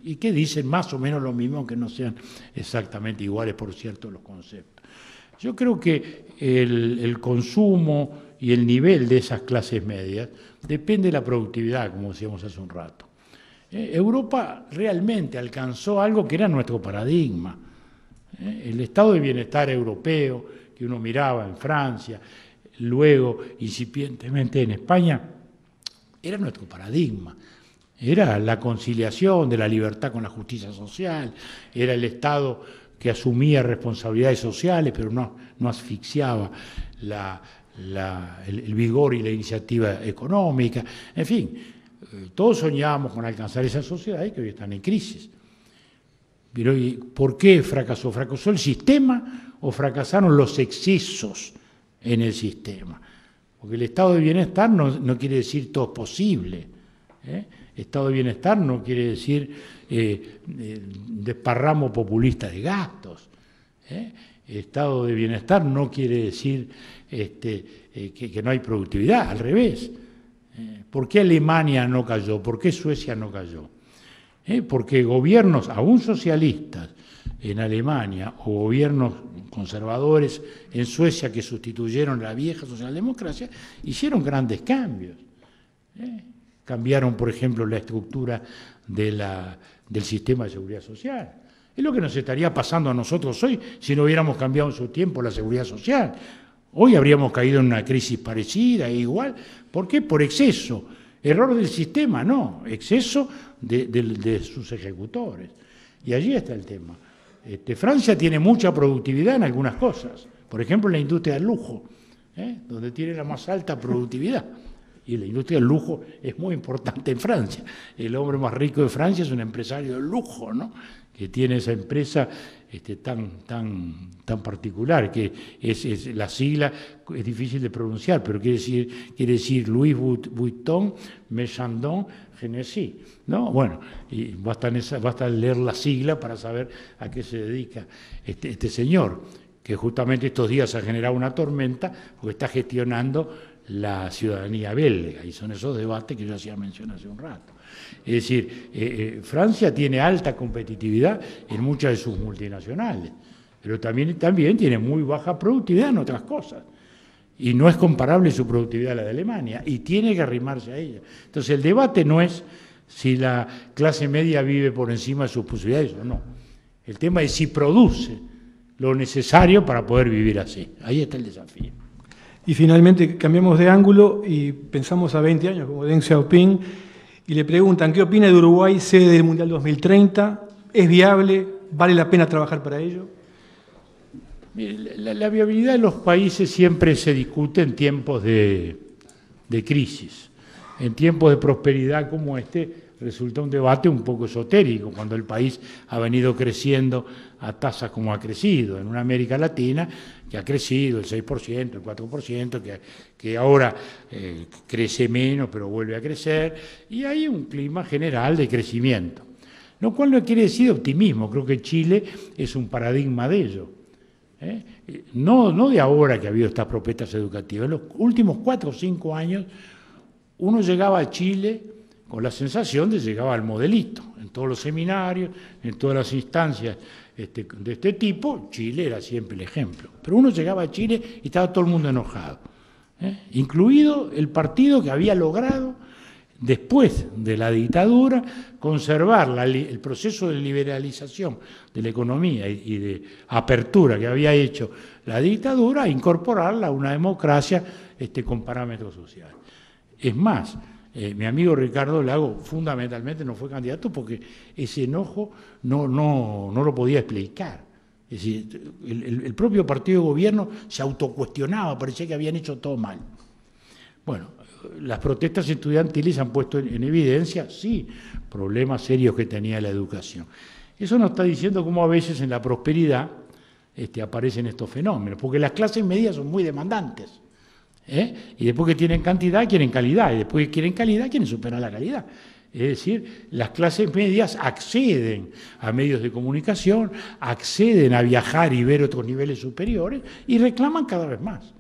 Y que dicen más o menos lo mismo, aunque no sean exactamente iguales, por cierto, los conceptos. Yo creo que el consumo y el nivel de esas clases medias depende de la productividad, como decíamos hace un rato. Europa realmente alcanzó algo que era nuestro paradigma. El estado de bienestar europeo que uno miraba en Francia, luego incipientemente en España, era nuestro paradigma. Era la conciliación de la libertad con la justicia social, era el Estado que asumía responsabilidades sociales, pero no asfixiaba el vigor y la iniciativa económica. En fin, todos soñábamos con alcanzar esa sociedad y que hoy están en crisis. Pero ¿por qué fracasó? ¿Fracasó el sistema o fracasaron los excesos en el sistema? Porque el estado de bienestar no quiere decir todo posible. Estado de bienestar no quiere decir desparramo populista de gastos. Estado de bienestar no quiere decir que no hay productividad, al revés. ¿Por qué Alemania no cayó? ¿Por qué Suecia no cayó? Porque gobiernos, aún socialistas, en Alemania, o gobiernos conservadores en Suecia que sustituyeron la vieja socialdemocracia, hicieron grandes cambios. Cambiaron, por ejemplo, la estructura del sistema de seguridad social. Es lo que nos estaría pasando a nosotros hoy si no hubiéramos cambiado en su tiempo la seguridad social. Hoy habríamos caído en una crisis parecida e igual. ¿Por qué? Por exceso. Error del sistema, no. Exceso de sus ejecutores. Y allí está el tema. Francia tiene mucha productividad en algunas cosas. Por ejemplo, en la industria del lujo, donde tiene la más alta productividad. Y la industria del lujo es muy importante en Francia. El hombre más rico de Francia es un empresario del lujo, ¿no? Que tiene esa empresa tan particular, que es la sigla es difícil de pronunciar, pero quiere decir Louis Vuitton, Chandon, Hennessy, ¿no? Bueno, y basta leer la sigla para saber a qué se dedica este señor, que justamente estos días ha generado una tormenta porque está gestionando la ciudadanía belga, y son esos debates que yo hacía mención hace un rato. Es decir, Francia tiene alta competitividad en muchas de sus multinacionales, pero también tiene muy baja productividad en otras cosas. Y no es comparable su productividad a la de Alemania, y tiene que arrimarse a ella. Entonces el debate no es si la clase media vive por encima de sus posibilidades o no. El tema es si produce lo necesario para poder vivir así. Ahí está el desafío. Y finalmente cambiamos de ángulo y pensamos a 20 años como Deng Xiaoping y le preguntan ¿qué opina de Uruguay sede del Mundial 2030? ¿Es viable? ¿Vale la pena trabajar para ello? La viabilidad de los países siempre se discute en tiempos de crisis. En tiempos de prosperidad como este resulta un debate un poco esotérico, cuando el país ha venido creciendo a tasas como ha crecido, en una América Latina que ha crecido el 6%, el 4%, que ahora crece menos pero vuelve a crecer, y hay un clima general de crecimiento. Lo cual no quiere decir optimismo, creo que Chile es un paradigma de ello. No de ahora que ha habido estas propuestas educativas, en los últimos 4 o 5 años uno llegaba a Chile con la sensación de llegar al modelito. En todos los seminarios, en todas las instancias de este tipo, Chile era siempre el ejemplo. Pero uno llegaba a Chile y estaba todo el mundo enojado, incluido el partido que había logrado, después de la dictadura, conservar el proceso de liberalización de la economía y de apertura que había hecho la dictadura, incorporarla a una democracia con parámetros sociales. Es más, mi amigo Ricardo Lago fundamentalmente no fue candidato porque ese enojo no lo podía explicar. Es decir, el propio partido de gobierno se autocuestionaba, parecía que habían hecho todo mal. Bueno, las protestas estudiantiles han puesto en evidencia, sí, problemas serios que tenía la educación. Eso nos está diciendo cómo a veces en la prosperidad aparecen estos fenómenos, porque las clases medias son muy demandantes. Y después que tienen cantidad, quieren calidad, y después que quieren calidad, quieren superar la calidad. Es decir, las clases medias acceden a medios de comunicación, acceden a viajar y ver otros niveles superiores y reclaman cada vez más.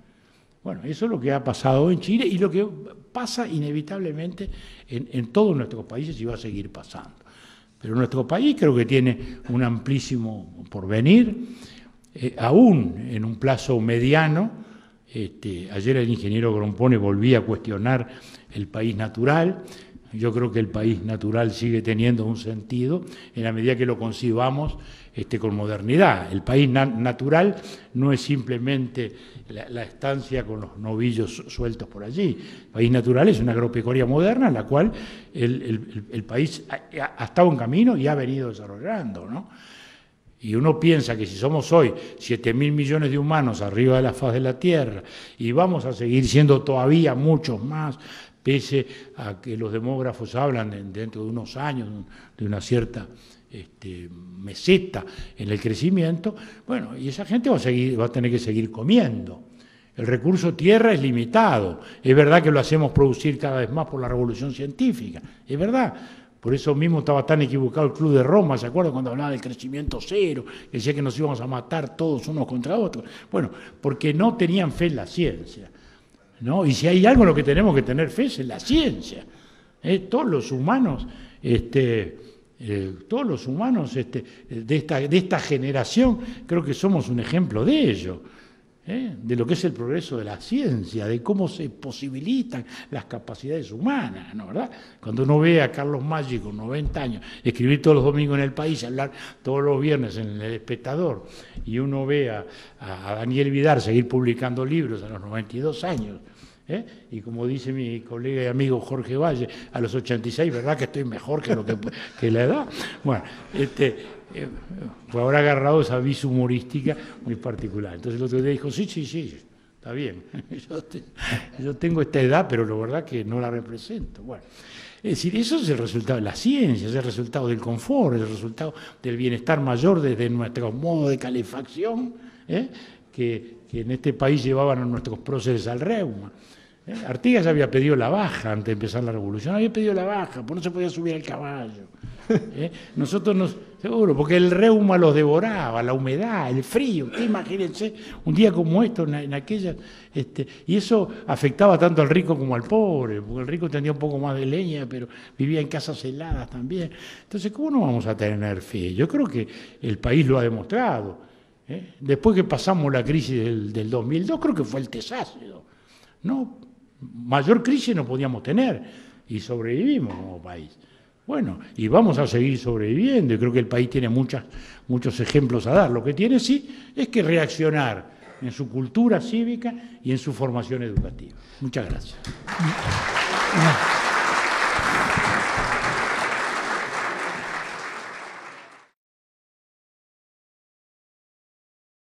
Bueno, eso es lo que ha pasado en Chile y lo que pasa inevitablemente en todos nuestros países y va a seguir pasando. Pero nuestro país creo que tiene un amplísimo porvenir, aún en un plazo mediano. Ayer el ingeniero Grompone volvía a cuestionar el país natural. Yo creo que el país natural sigue teniendo un sentido en la medida que lo concibamos con modernidad. El país natural no es simplemente la estancia con los novillos sueltos por allí. El país natural es una agropecuaria moderna en la cual el país ha estado en camino y ha venido desarrollando, ¿no? Y uno piensa que si somos hoy 7.000 millones de humanos arriba de la faz de la Tierra y vamos a seguir siendo todavía muchos más, pese a que los demógrafos hablan dentro de unos años de una cierta meseta en el crecimiento, bueno, y esa gente va a tener que seguir comiendo. El recurso tierra es limitado. Es verdad que lo hacemos producir cada vez más por la revolución científica, es verdad. Por eso mismo estaba tan equivocado el Club de Roma, ¿se acuerdan? Cuando hablaba del crecimiento cero, que decía que nos íbamos a matar todos unos contra otros. Bueno, porque no tenían fe en la ciencia, ¿no? Y si hay algo en lo que tenemos que tener fe es en la ciencia. Todos los humanos, de esta generación, creo que somos un ejemplo de ello. De lo que es el progreso de la ciencia, de cómo se posibilitan las capacidades humanas, ¿no? ¿Verdad? Cuando uno ve a Carlos Maggi con 90 años escribir todos los domingos en El País, hablar todos los viernes en El Espectador, y uno ve a Daniel Vidar seguir publicando libros a los 92 años, y como dice mi colega y amigo Jorge Valle, a los 86, ¿verdad que estoy mejor que la edad? Bueno, pues habrá agarrado esa vis humorística muy particular. Entonces el otro día dijo, sí, está bien, yo tengo esta edad, pero la verdad que no la represento. Bueno, es decir, eso es el resultado de la ciencia, es el resultado del confort, es el resultado del bienestar mayor desde nuestro modo de calefacción, que en este país llevaban a nuestros próceres al reuma. Artigas ya había pedido la baja antes de empezar la revolución, había pedido la baja, porque no se podía subir al caballo. Nosotros seguro, porque el reuma los devoraba, la humedad, el frío. Imagínense un día como esto en aquellas, y eso afectaba tanto al rico como al pobre, porque el rico tenía un poco más de leña, pero vivía en casas heladas también. Entonces, ¿cómo no vamos a tener fe? Yo creo que el país lo ha demostrado. Después que pasamos la crisis del 2002, creo que fue el tesáceo, ¿no? Mayor crisis no podíamos tener y sobrevivimos como país. Bueno, y vamos a seguir sobreviviendo, y creo que el país tiene muchos ejemplos a dar. Lo que tiene sí es que reaccionar en su cultura cívica y en su formación educativa. Muchas gracias.